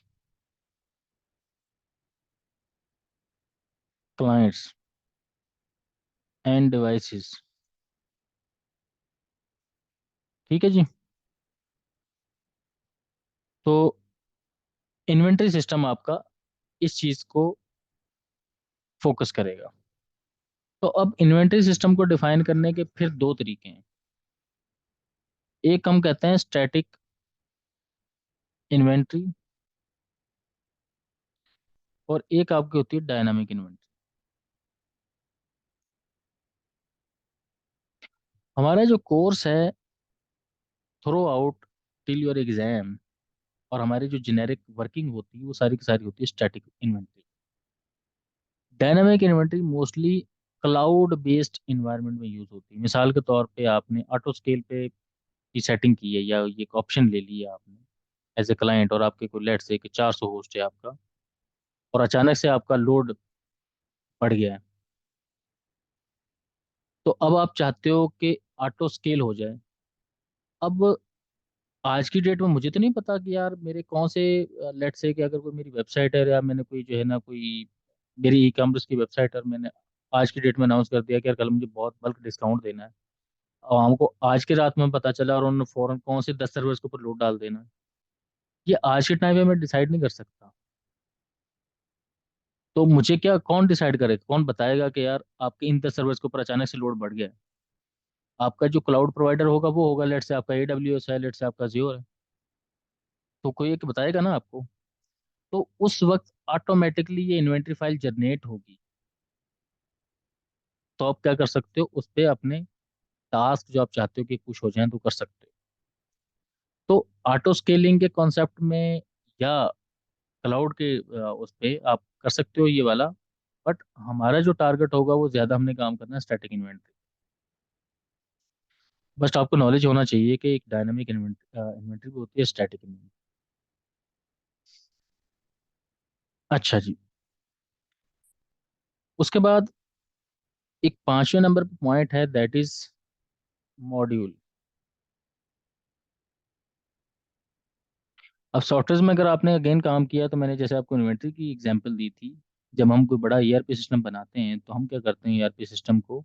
clients and devices. ठीक है जी। तो इन्वेंटरी सिस्टम आपका इस चीज को फोकस करेगा। तो अब इन्वेंटरी सिस्टम को डिफाइन करने के फिर दो तरीके हैं। एक हम कहते हैं स्टैटिक इन्वेंटरी, और एक आपकी होती है डायनामिक इन्वेंटरी। हमारा जो कोर्स है through out till your exam, और हमारी जो जेनेरिक वर्किंग होती है वो सारी की सारी होती है static inventory. Dynamic inventory mostly cloud based environment में यूज होती है। मिसाल के तौर पे आपने ऑटो स्केल पे की सेटिंग की है, या ये एक ऑप्शन ले लिया आपने एज ए क्लाइंट, और आपके कोई लेट से कि 400 होस्ट है आपका, और अचानक से आपका लोड बढ़ गया है। तो अब आप चाहते हो कि ऑटो स्केल हो जाए। अब आज की डेट में मुझे तो नहीं पता कि यार मेरे कौन से, लेट से कि अगर कोई मेरी वेबसाइट है, या मैंने कोई जो है ना कोई मेरी ई कॉमर्स की वेबसाइट, और मैंने आज की डेट में अनाउंस कर दिया कि यार कल मुझे बहुत बल्क डिस्काउंट देना है, और हमको आज की रात में पता चला और उन्होंने फौरन कौन से 10 सर्वर्स के ऊपर लोड डाल देना है। ये आज के टाइम पे मैं डिसाइड नहीं कर सकता। तो मुझे क्या, कौन डिसाइड करेगा, कौन बताएगा कि यार आपके इन 10 सर्वर्स के ऊपर अचानक से लोड बढ़ गया है? आपका जो क्लाउड प्रोवाइडर होगा वो होगा, लेट से आपका AWS है, लेट से आपका जियो है। तो कोई एक बताएगा ना आपको। तो उस वक्त ऑटोमेटिकली ये इन्वेंट्री फाइल जनरेट होगी। तो आप क्या कर सकते हो, उस पर अपने टास्क जो आप चाहते हो कि पुश हो जाएं तो कर सकते हो। तो ऑटो स्केलिंग के कॉन्सेप्ट में, या क्लाउड के उस पे आप कर सकते हो ये वाला। बट हमारा जो टारगेट होगा वो ज्यादा हमने काम करना है स्टैटिक इन्वेंट्री। बस आपको नॉलेज होना चाहिए कि एक डायनामिक इन्वेंट्री भी होती है, स्टैटिक इन्वेंट्री। अच्छा जी। उसके बाद एक पांचवें नंबर पे पॉइंट है, दैट इज मॉड्यूल। अब सॉफ्टवेयर में अगर आपने अगेन काम किया, तो मैंने जैसे आपको इन्वेंट्री की एग्जांपल दी थी, जब हम कोई बड़ा ERP सिस्टम बनाते हैं तो हम क्या करते हैं, ERP सिस्टम को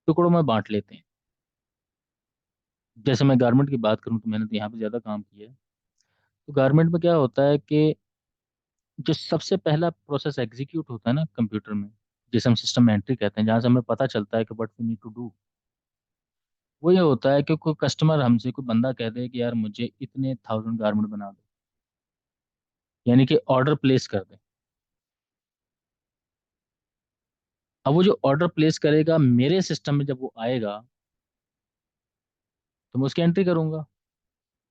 टुकड़ों में बांट लेते हैं। जैसे मैं गारमेंट की बात करूं तो मैंने तो यहाँ पे ज़्यादा काम किया है। तो गारमेंट में क्या होता है कि जो सबसे पहला प्रोसेस एग्जीक्यूट होता है ना कंप्यूटर में, जिसे हम सिस्टम में एंट्री कहते हैं, जहाँ से हमें पता चलता है कि what we need to do, वो ये होता है कि कोई कस्टमर हमसे, कोई बंदा कह दे कि यार मुझे इतने 1000 गारमेंट बना दो, यानी कि ऑर्डर प्लेस कर दे। अब वो जो ऑर्डर प्लेस करेगा मेरे सिस्टम में, जब वो आएगा तो मैं उसकी एंट्री करूंगा।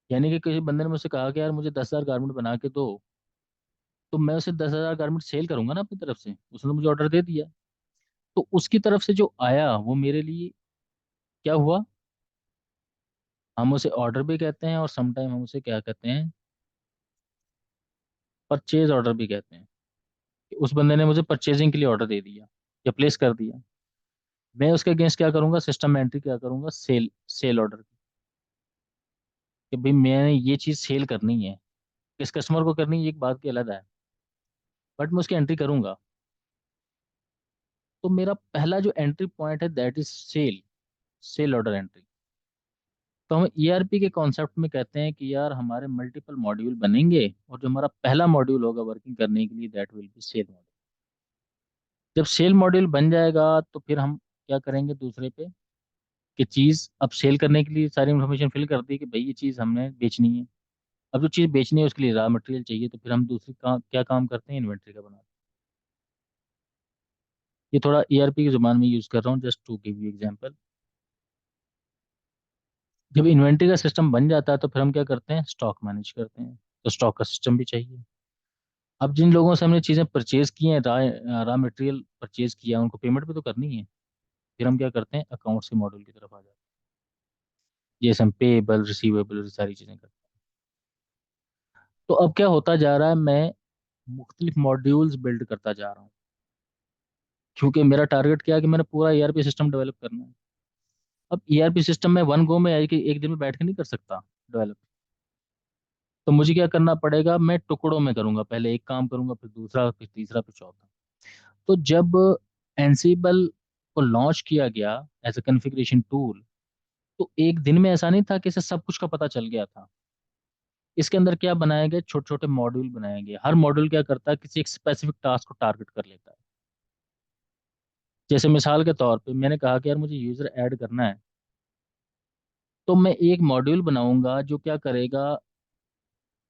यानी कि किसी बंदे ने मुझसे कहा कि यार मुझे 10,000 गारमेंट बना के दो, तो मैं उसे 10,000 गारमेंट सेल करूंगा ना अपनी तरफ से, उसने मुझे ऑर्डर दे दिया। तो उसकी तरफ से जो आया वो मेरे लिए क्या हुआ, हम उसे ऑर्डर भी कहते हैं, और समटाइम हम उसे क्या कहते हैं, परचेज ऑर्डर भी कहते हैं। कि उस बंदे ने मुझे परचेजिंग के लिए ऑर्डर दे दिया या प्लेस कर दिया। मैं उसके अगेंस्ट क्या करूंगा, सिस्टम में एंट्री क्या करूंगा, सेल सेल ऑर्डर की, कि भाई मैंने ये चीज़ सेल करनी है। किस कस्टमर को करनी है ये एक बात की अलग है, बट मैं उसकी एंट्री करूंगा। तो मेरा पहला जो एंट्री पॉइंट है that is sale, sale order entry. तो हम ईआरपी के कॉन्सेप्ट में कहते हैं कि यार हमारे मल्टीपल मॉड्यूल बनेंगे, और जो हमारा पहला मॉड्यूल होगा वर्किंग करने के लिए, that will be sale module. जब सेल मॉड्यूल बन जाएगा तो फिर हम क्या करेंगे दूसरे पे, कि चीज़ अब सेल करने के लिए सारी इन्फॉर्मेशन फिल कर दी कि भाई ये चीज़ हमने बेचनी है। अब जो चीज़ बेचनी है उसके लिए रॉ मटेरियल चाहिए, तो फिर हम दूसरी क्या काम करते हैं, इन्वेंट्री का बनाते हैं। ये थोड़ा ईआरपी की जुबान में यूज़ कर रहा हूँ just to give you example. जब इन्वेंट्री का सिस्टम बन जाता है तो फिर हम क्या करते हैं, स्टॉक मैनेज करते हैं। तो स्टॉक का सिस्टम भी चाहिए। अब जिन लोगों से हमने चीज़ें परचेज की हैं, रॉ मटेरियल परचेज किया, उनको पेमेंट भी तो करनी है। फिर हम क्या करते हैं, अकाउंट्स के मॉड्यूल की तरफ आ जाते हैं। जैसे हम पेबल रिसीवेबल सारी चीज़ें करते हैं। तो अब क्या होता जा रहा है, मैं मुख्तलिफ मॉड्यूल्स बिल्ड करता जा रहा हूँ, क्योंकि मेरा टारगेट क्या है कि मैंने पूरा ईआरपी सिस्टम डेवलप करना है। अब ईआरपी सिस्टम में वन गो में है कि एक दिन में बैठ के नहीं कर सकता डेवलप। तो मुझे क्या करना पड़ेगा, मैं टुकड़ों में करूंगा, पहले एक काम करूंगा, फिर दूसरा, फिर तीसरा, फिर चौथा। तो जब एनसीबल को लॉन्च किया गया एज ए कॉन्फ़िगरेशन टूल, तो एक दिन में ऐसा नहीं था कि इसे सब कुछ का पता चल गया था। इसके अंदर क्या बनाया गया, छोटे छोटे मॉड्यूल बनाए गए। हर मॉड्यूल क्या करता है, किसी एक स्पेसिफिक टास्क को टारगेट कर लेता है। जैसे मिसाल के तौर पे मैंने कहा कि यार मुझे यूजर ऐड करना है, तो मैं एक मॉड्यूल बनाऊंगा जो क्या करेगा,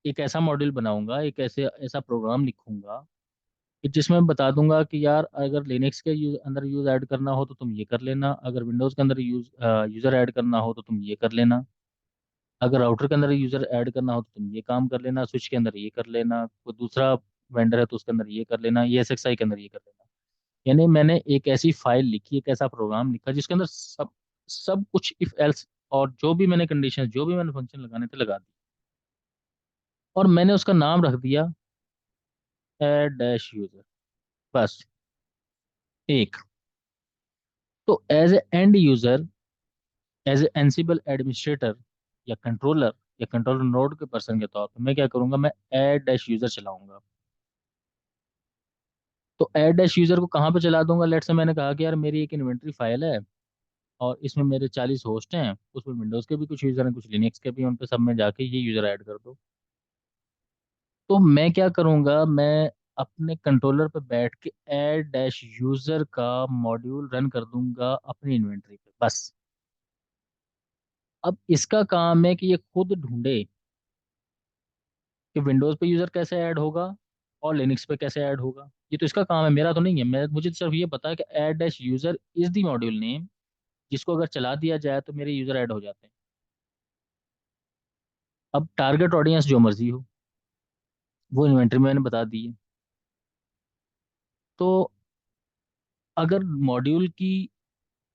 एक ऐसा मॉड्यूल बनाऊंगा, एक ऐसे ऐसा प्रोग्राम लिखूंगा कि जिसमें मैं बता दूंगा कि यार अगर लिनक्स के अंदर यूज ऐड करना हो तो तुम ये कर लेना, अगर विंडोज के अंदर यूजर ऐड करना हो तो तुम ये कर लेना, अगर राउटर के अंदर यूजर ऐड करना हो तो तुम ये काम कर लेना, स्विच के अंदर ये कर लेना, कोई दूसरा वेंडर है तो उसके अंदर ये कर लेना, ये एसएक्सआई के अंदर ये कर लेना। यानी मैंने एक ऐसी फाइल लिखी, एक ऐसा प्रोग्राम लिखा जिसके अंदर सब सब कुछ इफ एल्स, और जो भी मैंने कंडीशन, जो भी मैंने फंक्शन लगाने थे लगा दी, और मैंने उसका नाम रख दिया एड डैश यूजर, बस। एक, तो as a end user, as a Ansible administrator या कंट्रोलर, या कंट्रोलर नोड के पर्सन के तौर पर मैं क्या करूंगा, मैं एड डैश यूजर चलाऊंगा। तो एड डैश यूजर को कहाँ पे चला दूंगा, लेट से मैंने कहा कि यार मेरी एक इन्वेंट्री फाइल है और इसमें मेरे 40 होस्ट हैं, उसमें विंडोज के भी कुछ यूजर हैं, कुछ लिनक्स के भी हैं, उन पे सब में जाके ये यूजर ऐड कर दो। तो मैं क्या करूंगा, मैं अपने कंट्रोलर पे बैठ के ऐड डैश यूजर का मॉड्यूल रन कर दूंगा अपनी इन्वेंट्री पे, बस। अब इसका काम है कि ये खुद ढूंढे कि विंडोज पे यूजर कैसे ऐड होगा और लिनक्स पे कैसे ऐड होगा। ये तो इसका काम है, मेरा तो नहीं है। मैं मुझे तो सिर्फ ये पता है कि add dash user is the module name, जिसको अगर चला दिया जाए तो मेरे यूजर ऐड हो जाते हैं। अब टारगेट ऑडियंस जो मर्जी हो, वो इन्वेंटरी में मैंने बता दी है। तो अगर मॉड्यूल की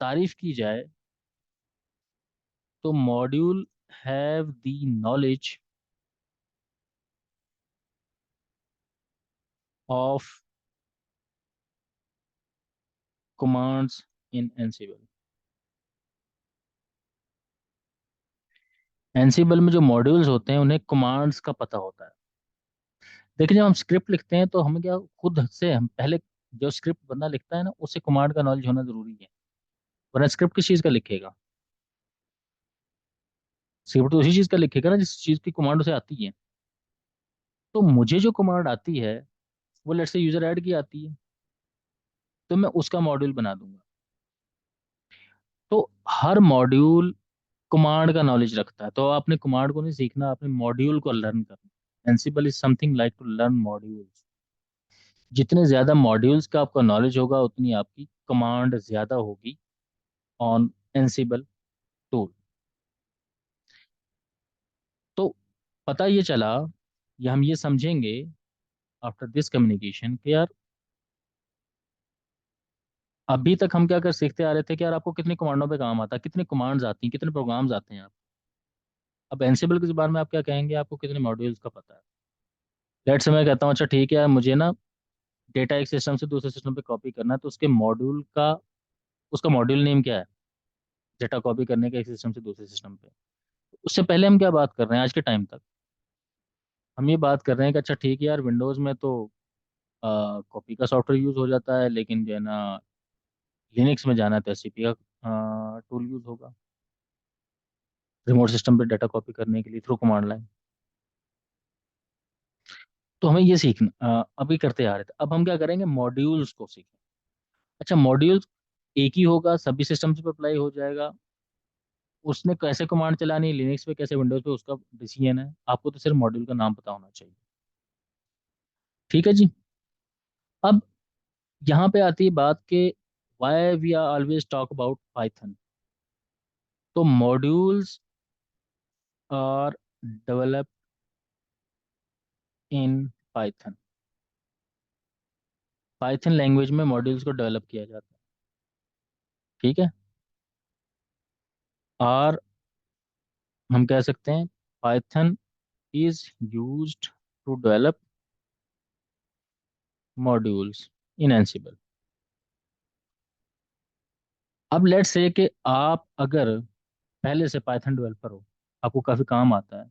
तारीफ की जाए तो module have the knowledge of commands in Ansible. Ansible में जो मॉड्यूल्स होते हैं उन्हें कमांड्स का पता होता है। देखिए जब हम स्क्रिप्ट लिखते हैं तो हमें क्या, खुद से हम पहले, जो स्क्रिप्ट बंदा लिखता है ना, उसे कमांड का नॉलेज होना जरूरी है। वरना स्क्रिप्ट किस चीज़ का लिखेगा, स्क्रिप्ट तो उसी चीज़ का लिखेगा ना जिस चीज़ की कमांड उसे आती है। तो मुझे जो कमांड आती है वो लेट्स से यूजर ऐड की आती है, तो मैं उसका मॉड्यूल बना दूंगा। तो हर मॉड्यूल कमांड का नॉलेज रखता है, तो आपने कमांड को नहीं सीखना, आपने मॉड्यूल को लर्न करना। Ansible is something like to learn modules. जितने ज्यादा मॉड्यूल्स का आपका नॉलेज होगा उतनी आपकी कमांड ज्यादा होगी ऑन एंसिबल टूल। तो पता ये चला, या हम ये समझेंगे आफ्टर दिस कम्युनिकेशन कि यार अभी तक हम क्या कर सीखते आ रहे थे कि यार आपको कितनी कमांडों पे काम आता है, कितनी कमांड्स आती हैं, कितने प्रोग्राम्स आते हैं आप। अब एंसिबल की जुबान में आप क्या कहेंगे, आपको कितने मॉड्यूल्स का पता है। लेट्स से मैं कहता हूँ अच्छा ठीक है यार, मुझे ना डेटा एक सिस्टम से दूसरे सिस्टम पे कॉपी करना है, तो उसके मॉड्यूल का, उसका मॉड्यूल नेम क्या है, डेटा कॉपी करने का एक सिस्टम से दूसरे सिस्टम पे। उससे पहले हम क्या बात कर रहे हैं, आज के टाइम तक हम ये बात कर रहे हैं कि अच्छा ठीक है यार, विंडोज़ में तो कॉपी का सॉफ्टवेयर यूज़ हो जाता है, लेकिन जो है ना लिनक्स में जाना है तो एससीपी का टूल यूज़ होगा। रिमोट सिस्टम पे डाटा कॉपी करने के लिए थ्रू कमांड लाइन। तो हमें ये सीखना अभी करते आ रहे थे, अब हम क्या करेंगे, मॉड्यूल्स को सीखें। अच्छा, मॉड्यूल्स एक ही होगा, सभी सिस्टम्स पे अप्लाई हो जाएगा। उसने कैसे कमांड चलानी है, लिनक्स पे कैसे विंडोज पे, उसका डिसीजन है। आपको तो सिर्फ मॉड्यूल का नाम पता होना चाहिए। ठीक है जी। अब यहाँ पे आती है बात के why we are always talk about Python. तो modules are developed in Python. Python language में मॉड्यूल्स को डेवलप किया जाता है। ठीक है। और हम कह सकते हैं Python is used to develop modules in Ansible. अब लेट्स से कि आप अगर पहले से पाइथन डेवलपर हो, आपको काफ़ी काम आता है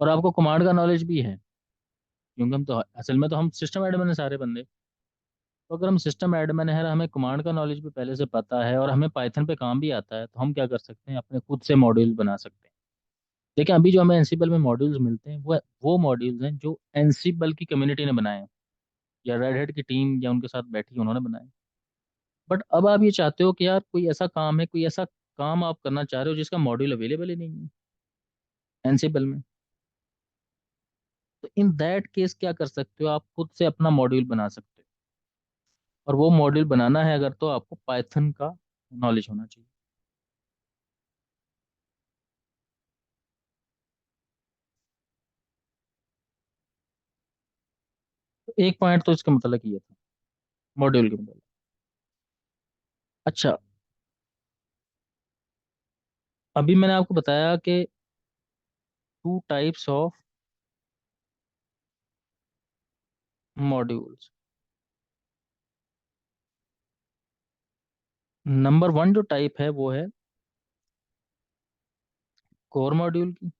और आपको कमांड का नॉलेज भी है, क्योंकि हम तो असल में तो हम सिस्टम एडमिन है सारे बंदे। तो अगर हम सिस्टम एडमिन है, हमें कमांड का नॉलेज भी पहले से पता है और हमें पाइथन पे काम भी आता है, तो हम क्या कर सकते हैं, अपने खुद से मॉड्यूल बना सकते हैं। देखिए, अभी जो हमें एनसीबल में मॉड्यूल्स मिलते हैं वो मॉड्यूल्स हैं जो एनसीबल की कम्युनिटी ने बनाए हैं, या रेड हेड की टीम या उनके साथ बैठी उन्होंने बनाए। बट अब आप ये चाहते हो कि यार कोई ऐसा काम है, कोई ऐसा काम आप करना चाह रहे हो जिसका मॉड्यूल अवेलेबल ही नहीं है एनसीबल में। तो इन दैट केस क्या कर सकते हो, आप खुद से अपना मॉड्यूल बना सकते हो। और वो मॉड्यूल बनाना है अगर, तो आपको पाइथन का नॉलेज होना चाहिए। तो एक पॉइंट तो इसका मतलब ये था, मॉड्यूल के मतलब। अच्छा, अभी मैंने आपको बताया कि two types of modules. Number one जो टाइप है वो है कोर मॉड्यूल की,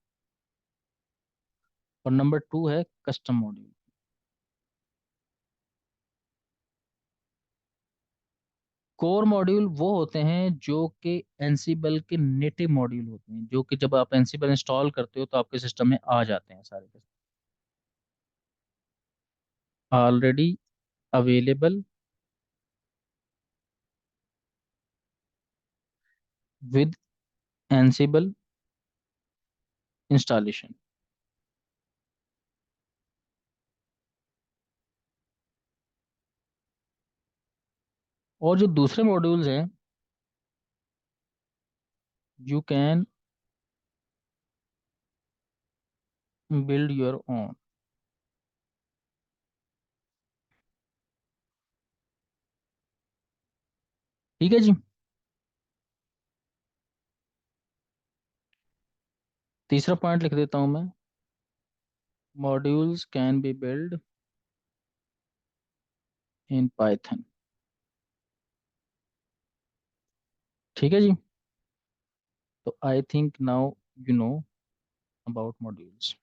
और नंबर टू है कस्टम मॉड्यूल। कोर मॉड्यूल वो होते हैं जो कि एनसीबल के नेटिव मॉड्यूल होते हैं, जो कि जब आप एनसीबल इंस्टॉल करते हो तो आपके सिस्टम में आ जाते हैं सारे के already available with Ansible installation. और जो दूसरे मॉड्यूल्स हैं, you can build your own. ठीक है जी। तीसरा पॉइंट लिख देता हूं मैं, modules can be build in Python. ठीक है जी। तो I think now you know about modules.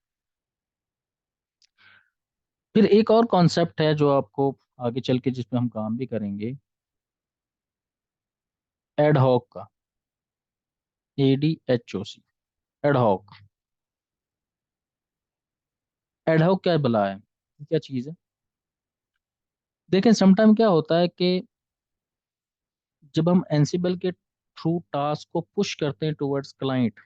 फिर एक और कॉन्सेप्ट है जो आपको आगे चल के जिसपे हम काम भी करेंगे, एडहॉक का। ADHOC, ad hoc. एडहॉक क्या भला है, क्या चीज़ है? देखें, समटाइम क्या होता है कि जब हम एनसिबल के थ्रू टास्क को पुश करते हैं टुवर्ड्स क्लाइंट,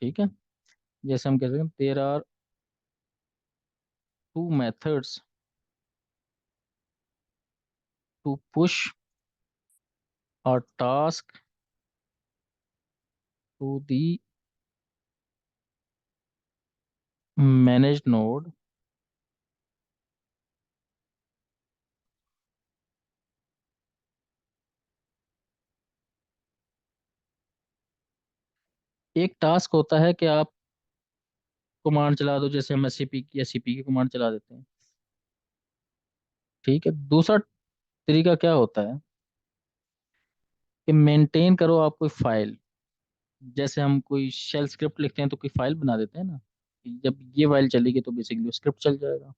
ठीक है, जैसे हम कहते हैं there are two methods to push our task to the manage node. एक टास्क होता है कि आप कमांड चला दो, जैसे हम एससीपी की या सीपी की कमांड चला देते हैं। ठीक है। दूसरा तरीका क्या होता है कि मेंटेन करो आप कोई फाइल, जैसे हम कोई शेल स्क्रिप्ट लिखते हैं तो कोई फाइल बना देते हैं ना, कि जब ये फाइल चलेगी तो बेसिकली स्क्रिप्ट चल जाएगा।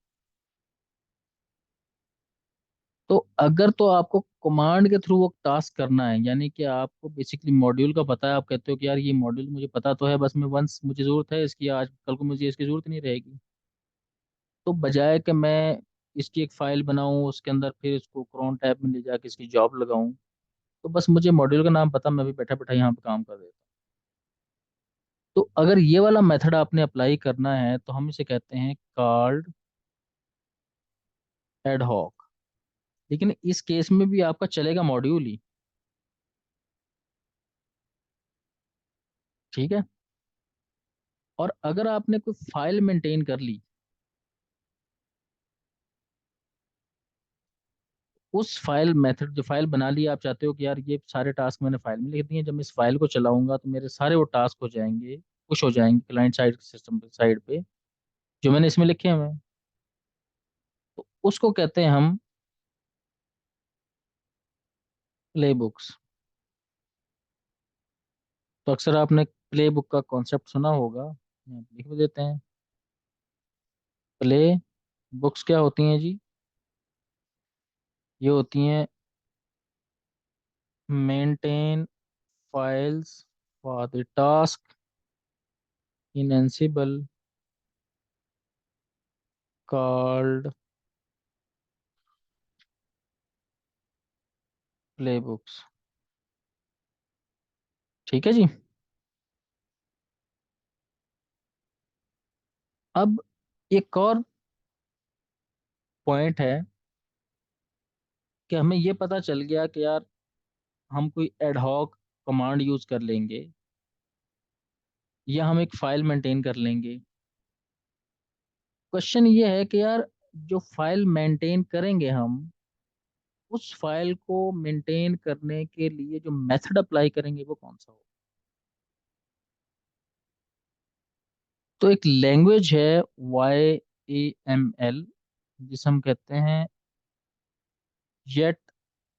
तो अगर तो आपको कमांड के थ्रू वो टास्क करना है, यानी कि आपको बेसिकली मॉड्यूल का पता है, आप कहते हो कि यार ये मॉड्यूल मुझे पता तो है, बस मैं वंस मुझे जरूरत है इसकी, आज कल को मुझे इसकी जरूरत नहीं रहेगी, तो बजाय कि मैं इसकी एक फाइल बनाऊं, उसके अंदर फिर इसको क्रोन टैब में ले जाके इसकी जॉब लगाऊं, तो बस मुझे मॉड्यूल का नाम पता, मैं भी बैठा बैठा यहाँ पे काम कर देता हूँ। तो अगर ये वाला मेथड आपने अप्लाई करना है तो हम इसे कहते हैं कॉल्ड एड हॉक। लेकिन इस केस में भी आपका चलेगा मॉड्यूल ही। ठीक है। और अगर आपने कोई फाइल मेंटेन कर ली, उस फाइल मेथड जो फाइल बना ली, आप चाहते हो कि यार ये सारे टास्क मैंने फाइल में लिख दिए, जब मैं इस फाइल को चलाऊंगा तो मेरे सारे वो टास्क हो जाएंगे, पुश हो जाएंगे क्लाइंट साइड सिस्टम साइड पे, जो मैंने इसमें लिखे हुए हैं। तो उसको कहते हैं हम प्ले बुक्स। तो अक्सर आपने प्ले बुक का कॉन्सेप्ट सुना होगा, यहाँ पे लिख भी देते हैं। प्ले बुक्स क्या होती हैं जी? ये होती हैं maintain files for the task in एनसिबल called play books. ठीक है जी। अब एक और पॉइंट है कि हमें ये पता चल गया कि यार हम कोई एडहॉक कमांड यूज कर लेंगे, या हम एक फाइल मेंटेन कर लेंगे। क्वेश्चन ये है कि यार जो फाइल मेंटेन करेंगे हम, उस फाइल को मेंटेन करने के लिए जो मेथड अप्लाई करेंगे वो कौन सा हो? तो एक लैंग्वेज है YAML, जिसे हम कहते हैं yet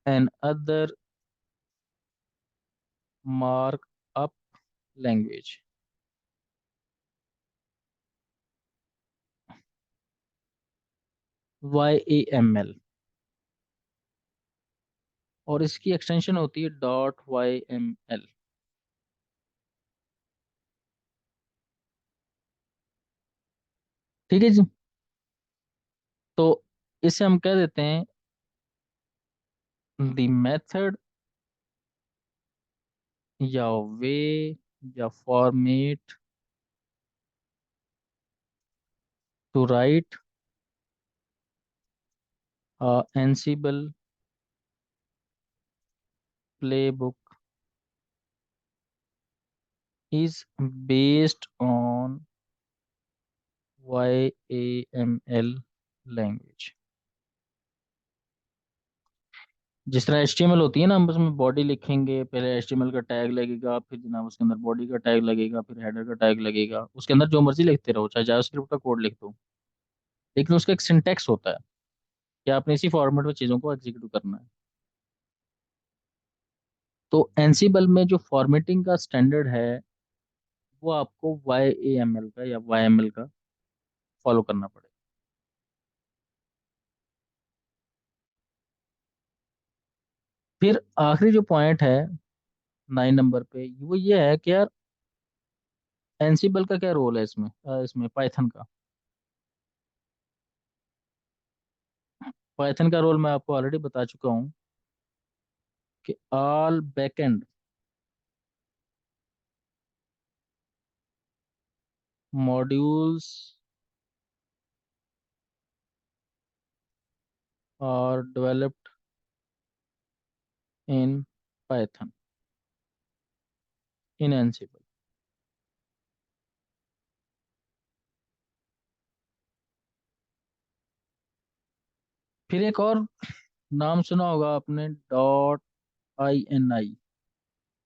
another markup language. YAML, और इसकी एक्सटेंशन होती है .YML। ठीक है जी। तो इसे हम कह देते हैं द मेथड या वे या format to write Ansible playbook is based on YAML language. जिस तरह HTML होती है ना, हम उसमें बॉडी लिखेंगे, पहले HTML का टैग लगेगा, फिर जनाब उसके अंदर बॉडी का टैग लगेगा, फिर हेडर का टैग लगेगा, उसके अंदर जो मर्जी लिखते रहो, चाहे जावास्क्रिप्ट का कोड लिख दो, लेकिन उसका एक सिंटेक्स होता है कि आपने इसी फॉर्मेट में चीज़ों को एग्जीक्यूट करना है। तो एनसीबल में जो फॉर्मेटिंग का स्टैंडर्ड है, वो आपको YAML का या YML का फॉलो करना पड़ेगा। फिर आखिरी जो पॉइंट है 9 नंबर पे, वो ये है कि यार एनसीबल का क्या रोल है इसमें, इसमें पाइथन का। पाइथन का रोल मैं आपको ऑलरेडी बता चुका हूँ कि all backend modules are developed in Python in Ansible. फिर एक और नाम सुना होगा आपने, .INI।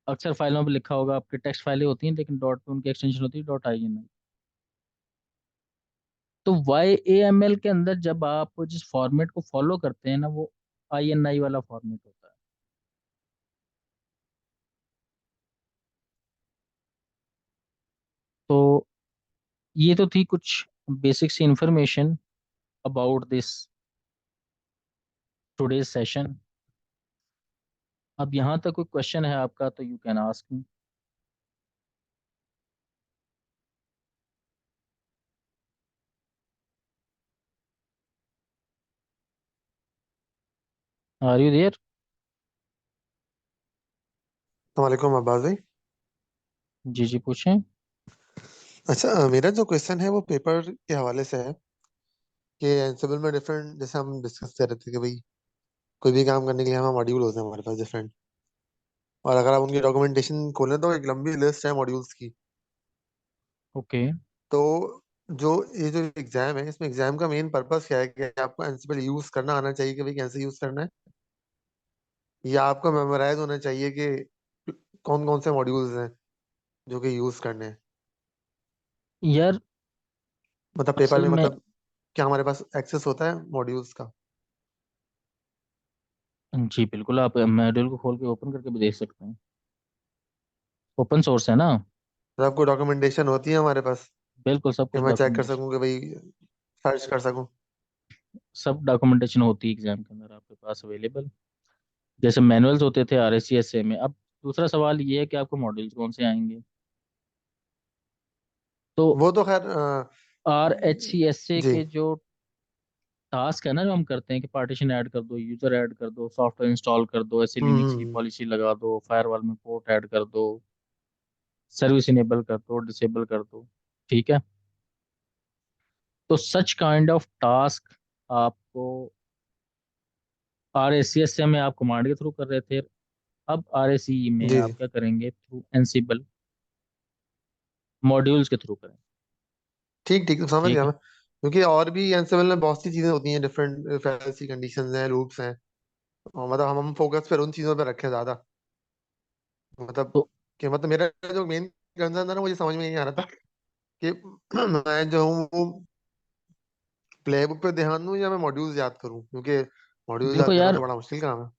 अक्सर फाइलों पे लिखा होगा, आपकी टेक्स्ट फाइलें होती हैं लेकिन डॉट पे उनकी एक्सटेंशन होती है .INI। तो YAML के अंदर जब आप जिस फॉर्मेट को फॉलो करते हैं ना, वो INI वाला फॉर्मेट होता है। तो ये तो थी कुछ बेसिक सी information about this today's session. अब यहाँ तक कोई क्वेश्चन है आपका तो you can ask me. Are you there? वालेकुम अब्बास भाई। जी जी पूछें। अच्छा, मेरा जो क्वेश्चन है वो पेपर के हवाले से है कि एनसिबल में डिफरेंट, जैसे हम डिस्कस कर रहे थे कि भाई कोई भी काम करने के लिए हमें मॉड्यूल होते हैं हमारे पास डिफरेंट, और अगर आप उनकी डॉक्यूमेंटेशन खोलें तो एक लंबी लिस्ट है मॉड्यूल्स की। ओके। तो जो ये जो एग्जाम है, इसमें एग्जाम का मेन पर्पस क्या है कि आपको एनसिबल यूज करना आना चाहिए कि भाई कैसे यूज करना है, या आपको मेमोराइज होना चाहिए कि कौन कौन से मॉड्यूल्स हैं जो कि यूज करने हैं। यार मतलब पेपर असल में, में मतलब क्या हमारे पास एक्सेस होता है मॉड्यूल्स का? जी बिल्कुल, आप मॉड्यूल को खोल के ओपन करके भी देख सकते हैं। ओपन सोर्स है ना। मतलब कोई डॉक्यूमेंटेशन होती है हमारे पास बिल्कुल सब कि कुछ मैं चेक कर डॉक्यूमेंटेशन। सकूं कि भाई सर्च कर सकूं? सब डॉक्यूमेंटेशन होती है एग्जाम के अंदर आपके पास अवेलेबल। जैसे मैनुअल्स होते थे RSCSA में। अब दूसरा सवाल ये है कि आपको मॉड्यूल्स कौन से आएंगे। तो वो तो खैर RHCSA जी। के जो टास्क है ना, जो हम करते हैं कि पार्टीशन ऐड कर दो, यूजर ऐड कर दो, सॉफ्टवेयर इंस्टॉल कर दो, ऐसे लिनक्स की हम्म। पॉलिसी लगा दो, फायरवॉल में पोर्ट ऐड कर दो, सर्विस इनेबल कर दो, डिसेबल कर दो, ठीक है। तो सच काइंड ऑफ टास्क आपको RACSA में आप कमांड के थ्रू कर रहे थे। अब RACE में जी आप जी। क्या करेंगे, थ्रू एनसिबल मॉड्यूल्स के थ्रू करें। ठीक ठीक, तो समझ ठीक गया है। मैं। क्योंकि और भी एनसिबल में बहुत सी चीजें होती हैं, डिफरेंट फैंसी कंडीशंस हैं, लूप्स हैं, और मतलब हम फोकस फिर उन चीजों पे रखें ज्यादा। मतलब तो कि मतलब मेरा जो मेन कंसर्न था ना, मुझे समझ में नहीं आ रहा था कि मैं जो हूँ वो प्ले बुक पे ध्यान दूं या मैं मॉड्यूल्स याद करूं, क्योंकि मॉड्यूल्स देखो याद करना यार, तो बड़ा मुश्किल काम है।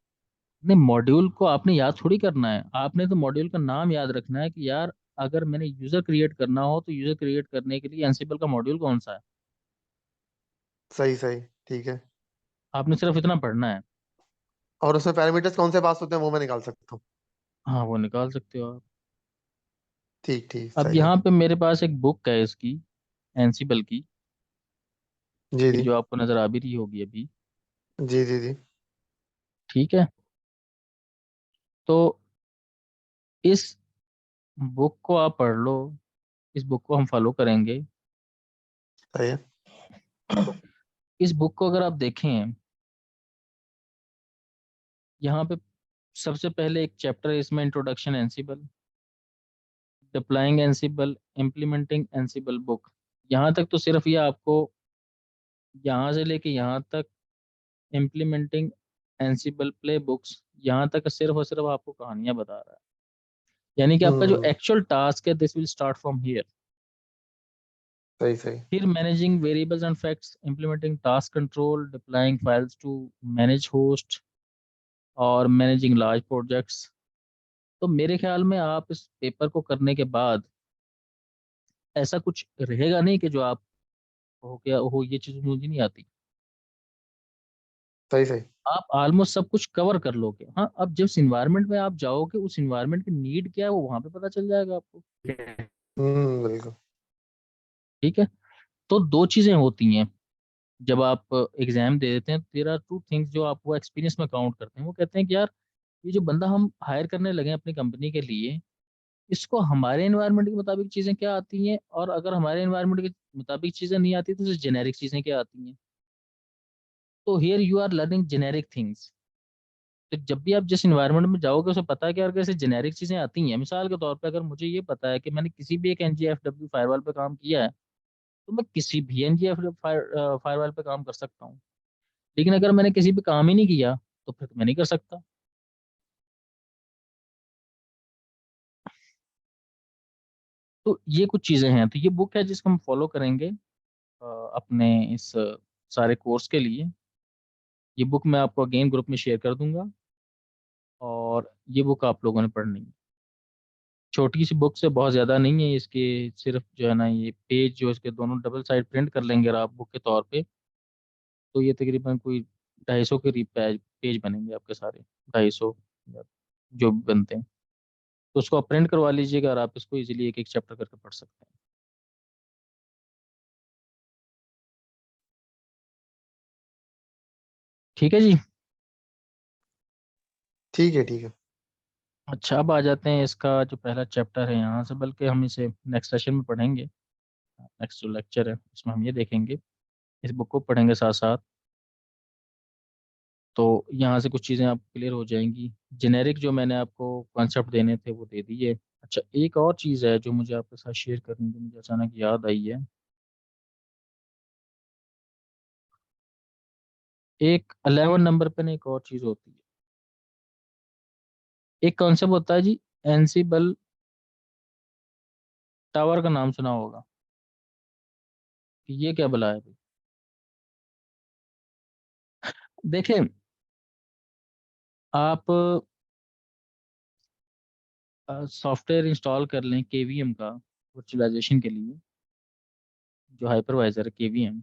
नहीं मॉड्यूल को आपने याद थोड़ी करना है, आपने तो मॉड्यूल का नाम याद रखना है कि यार अगर मैंने यूजर क्रिएट करना हो तो यूजर क्रिएट करने के लिए एनसिबल का मॉड्यूल कौन सा है। सही सही, ठीक है। आपने सिर्फ इतना पढ़ना है। और उसमें पैरामीटर्स कौन से पास होते हैं वो मैं निकाल सकता हूँ? हाँ वो निकाल सकते हो आप। ठीक ठीक, अब सही है। यहाँ पे मेरे पास एक बुक है इसकी, एनसिबल की, जी ये जी। जो आपको नजर आ भी रही होगी अभी। जी जी जी। ठीक है। तो इस बुक को आप पढ़ लो, इस बुक को हम फॉलो करेंगे। सही है। इस बुक को अगर आप देखें, यहाँ पे सबसे पहले एक चैप्टर है इसमें, इंट्रोडक्शन एनसिबल, डिप्लॉइंग एनसिबल, इम्प्लीमेंटिंग एनसिबल बुक। यहाँ तक तो सिर्फ ये आपको, यहाँ से लेके यहाँ तक, इम्प्लीमेंटिंग एनसिबल प्ले बुक्स, यहाँ तक सिर्फ और सिर्फ आपको कहानियां बता रहा है। यानी कि आपका जो हम्म। एक्चुअल टास्क है, this will start from here. सही सही। फिर managing variables and facts, implementing task control, deploying files to manage host, और मैनेजिंग लार्ज प्रोजेक्ट्स। तो मेरे ख्याल में आप इस पेपर को करने के बाद ऐसा कुछ रहेगा नहीं कि जो आप हो गया हो ये चीज़ मुझे नहीं आती। सही सही। आप ऑलमोस्ट सब कुछ कवर कर लोगे। हाँ, अब जिस इन्वायरमेंट में आप जाओगे उस इन्वायरमेंट की नीड क्या है वो वहां पे पता चल जाएगा आपको। बिल्कुल। ठीक है। तो दो चीजें होती हैं जब आप एग्जाम दे देते हैं। देयर आर टू थिंग्स जो आप वो एक्सपीरियंस में काउंट करते हैं। वो कहते हैं कि यार ये जो बंदा हम हायर करने लगे हैं अपनी कंपनी के लिए, इसको हमारे एनवायरनमेंट के मुताबिक चीजें क्या आती हैं, और अगर हमारे एनवायरनमेंट के मुताबिक चीजें नहीं आती तो जेनेरिक चीजें क्या आती हैं। तो here you are learning generic things. तो जब भी आप जिस इन्वायरमेंट में जाओगे उसे पता है कि यार कैसे जेनेरिक चीजें आती हैं। मिसाल के तौर पे अगर मुझे ये पता है कि मैंने किसी भी एक NGFW फायरवॉल पे काम किया है, तो मैं किसी भी NGFW फायरवॉल पे काम कर सकता हूँ। लेकिन अगर मैंने किसी पे काम ही नहीं किया तो फिर तो मैं नहीं कर सकता। तो ये कुछ चीजें हैं। तो ये बुक है जिसको हम फॉलो करेंगे अपने इस सारे कोर्स के लिए। ये बुक मैं आपको अगेन ग्रुप में शेयर कर दूंगा, और ये बुक आप लोगों ने पढ़नी है। छोटी सी बुक से बहुत ज़्यादा नहीं है इसके, सिर्फ जो है ना ये पेज जो इसके दोनों डबल साइड प्रिंट कर लेंगे अगर आप बुक के तौर पे, तो ये तकरीबन कोई 250 के करीब पेज पेज बनेंगे आपके सारे, 250 जो भी बनते हैं। तो उसको आप प्रिंट करवा लीजिएगा और आप इसको इजीली एक एक चैप्टर करके पढ़ सकते हैं। ठीक है जी। ठीक है, ठीक है। अच्छा, अब आ जाते हैं इसका जो पहला चैप्टर है यहाँ से, बल्कि हम इसे नेक्स्ट सेशन में पढ़ेंगे। नेक्स्ट जो लेक्चर है उसमें हम ये देखेंगे, इस बुक को पढ़ेंगे साथ साथ। तो यहाँ से कुछ चीज़ें आपको क्लियर हो जाएंगी। जेनेरिक जो मैंने आपको कॉन्सेप्ट देने थे वो दे दिए। अच्छा, एक और चीज़ है जो मुझे आपके साथ शेयर करनी थी, मुझे अचानक याद आई है। एक 11 नंबर पे ना एक और चीज़ होती है, एक कॉन्सेप्ट होता है जी, एनसिबल टावर का नाम सुना होगा कि ये क्या बला है भाई। देखें, आप सॉफ्टवेयर इंस्टॉल कर लें केवीएम का वर्चुअलाइजेशन के लिए, जो हाइपरवाइजर है केवीएम,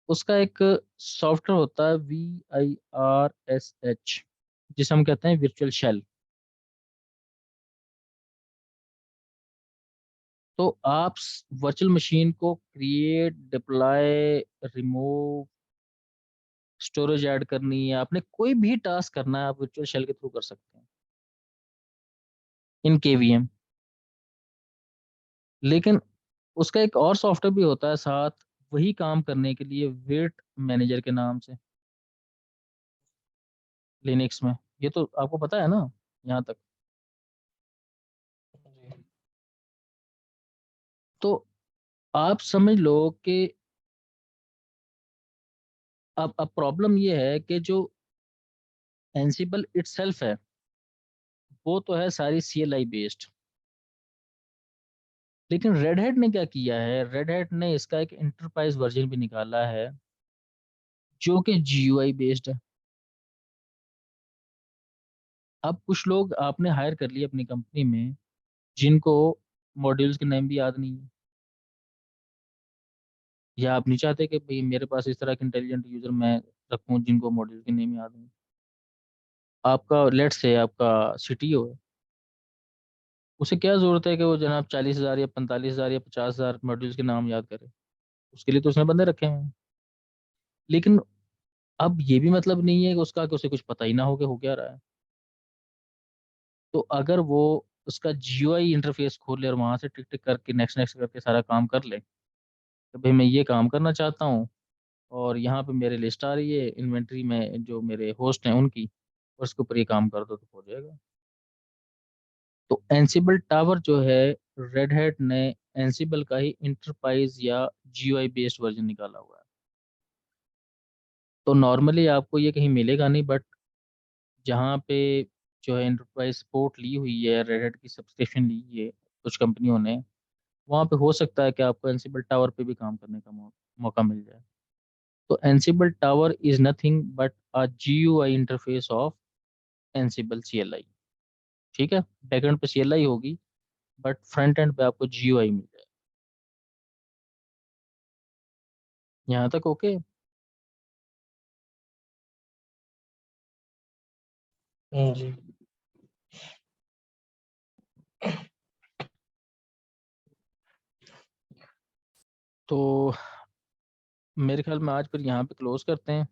उसका एक सॉफ्टवेयर होता है VIRSH, जिसे हम कहते हैं वर्चुअल शेल। तो आप वर्चुअल मशीन को create, deploy, remove, storage add करनी है, आपने कोई भी टास्क करना है, आप वर्चुअल शेल के थ्रू कर सकते हैं इन केवीएम। लेकिन उसका एक और सॉफ्टवेयर भी होता है साथ, वही काम करने के लिए, वेट मैनेजर के नाम से, लिनक्स में। ये तो आपको पता है ना यहाँ तक। तो आप समझ लो कि अब प्रॉब्लम ये है कि जो एनसिबल इटसेल्फ है वो तो है सारी CLI बेस्ड। लेकिन रेड हैट ने क्या किया है, रेड हैट ने इसका एक इंटरप्राइज वर्जन भी निकाला है जो कि GUI बेस्ड है। अब कुछ लोग आपने हायर कर लिए अपनी कंपनी में जिनको मॉड्यूल्स के नेम भी याद नहीं है, या आप नहीं चाहते कि भाई मेरे पास इस तरह के इंटेलिजेंट यूजर मैं रखूं जिनको मॉड्यूल के नेम याद नहीं। आपका लेट्स से आपका CTO है, उसे क्या जरूरत है कि वो जनाब 40,000 या 45,000 या 50,000 मॉड्यूल्स के नाम याद करे। उसके लिए तो उसने बंदे रखे हुए हैं। लेकिन अब ये भी मतलब नहीं है कि उसका कि उसे कुछ पता ही ना हो कि हो क्या रहा है। तो अगर वो उसका GUI इंटरफेस खोल ले और वहां से टिक टिक करके नेक्स्ट नेक्स्ट करके सारा काम कर ले, तो भाई मैं ये काम करना चाहता हूँ और यहाँ पे मेरे लिस्ट आ रही है इन्वेंट्री में जो मेरे होस्ट हैं उनकी, और उसके ऊपर ये काम कर दो तो हो जाएगा। तो एंसिबल टावर जो है, रेड हैट ने एंसिबल का ही इंटरप्राइज या GUI बेस्ड वर्जन निकाला हुआ है। तो नॉर्मली आपको ये कहीं मिलेगा नहीं, बट जहाँ पे जो है एंटरप्राइज सपोर्ट ली हुई है, रेड हैट की सब्सक्रिप्शन ली है कुछ कंपनियों ने, वहाँ पे हो सकता है कि आपको एंसिबल टावर पे भी काम करने का मौका मिल जाए। तो Ansible tower is nothing but a GUI interface of Ansible CLI। ठीक है, बैकएंड पे CLI होगी बट फ्रंट एंड पे आपको GUI मिल जाए। यहाँ तक ओके। जी। तो मेरे ख्याल में आज फिर यहाँ पे क्लोज करते हैं।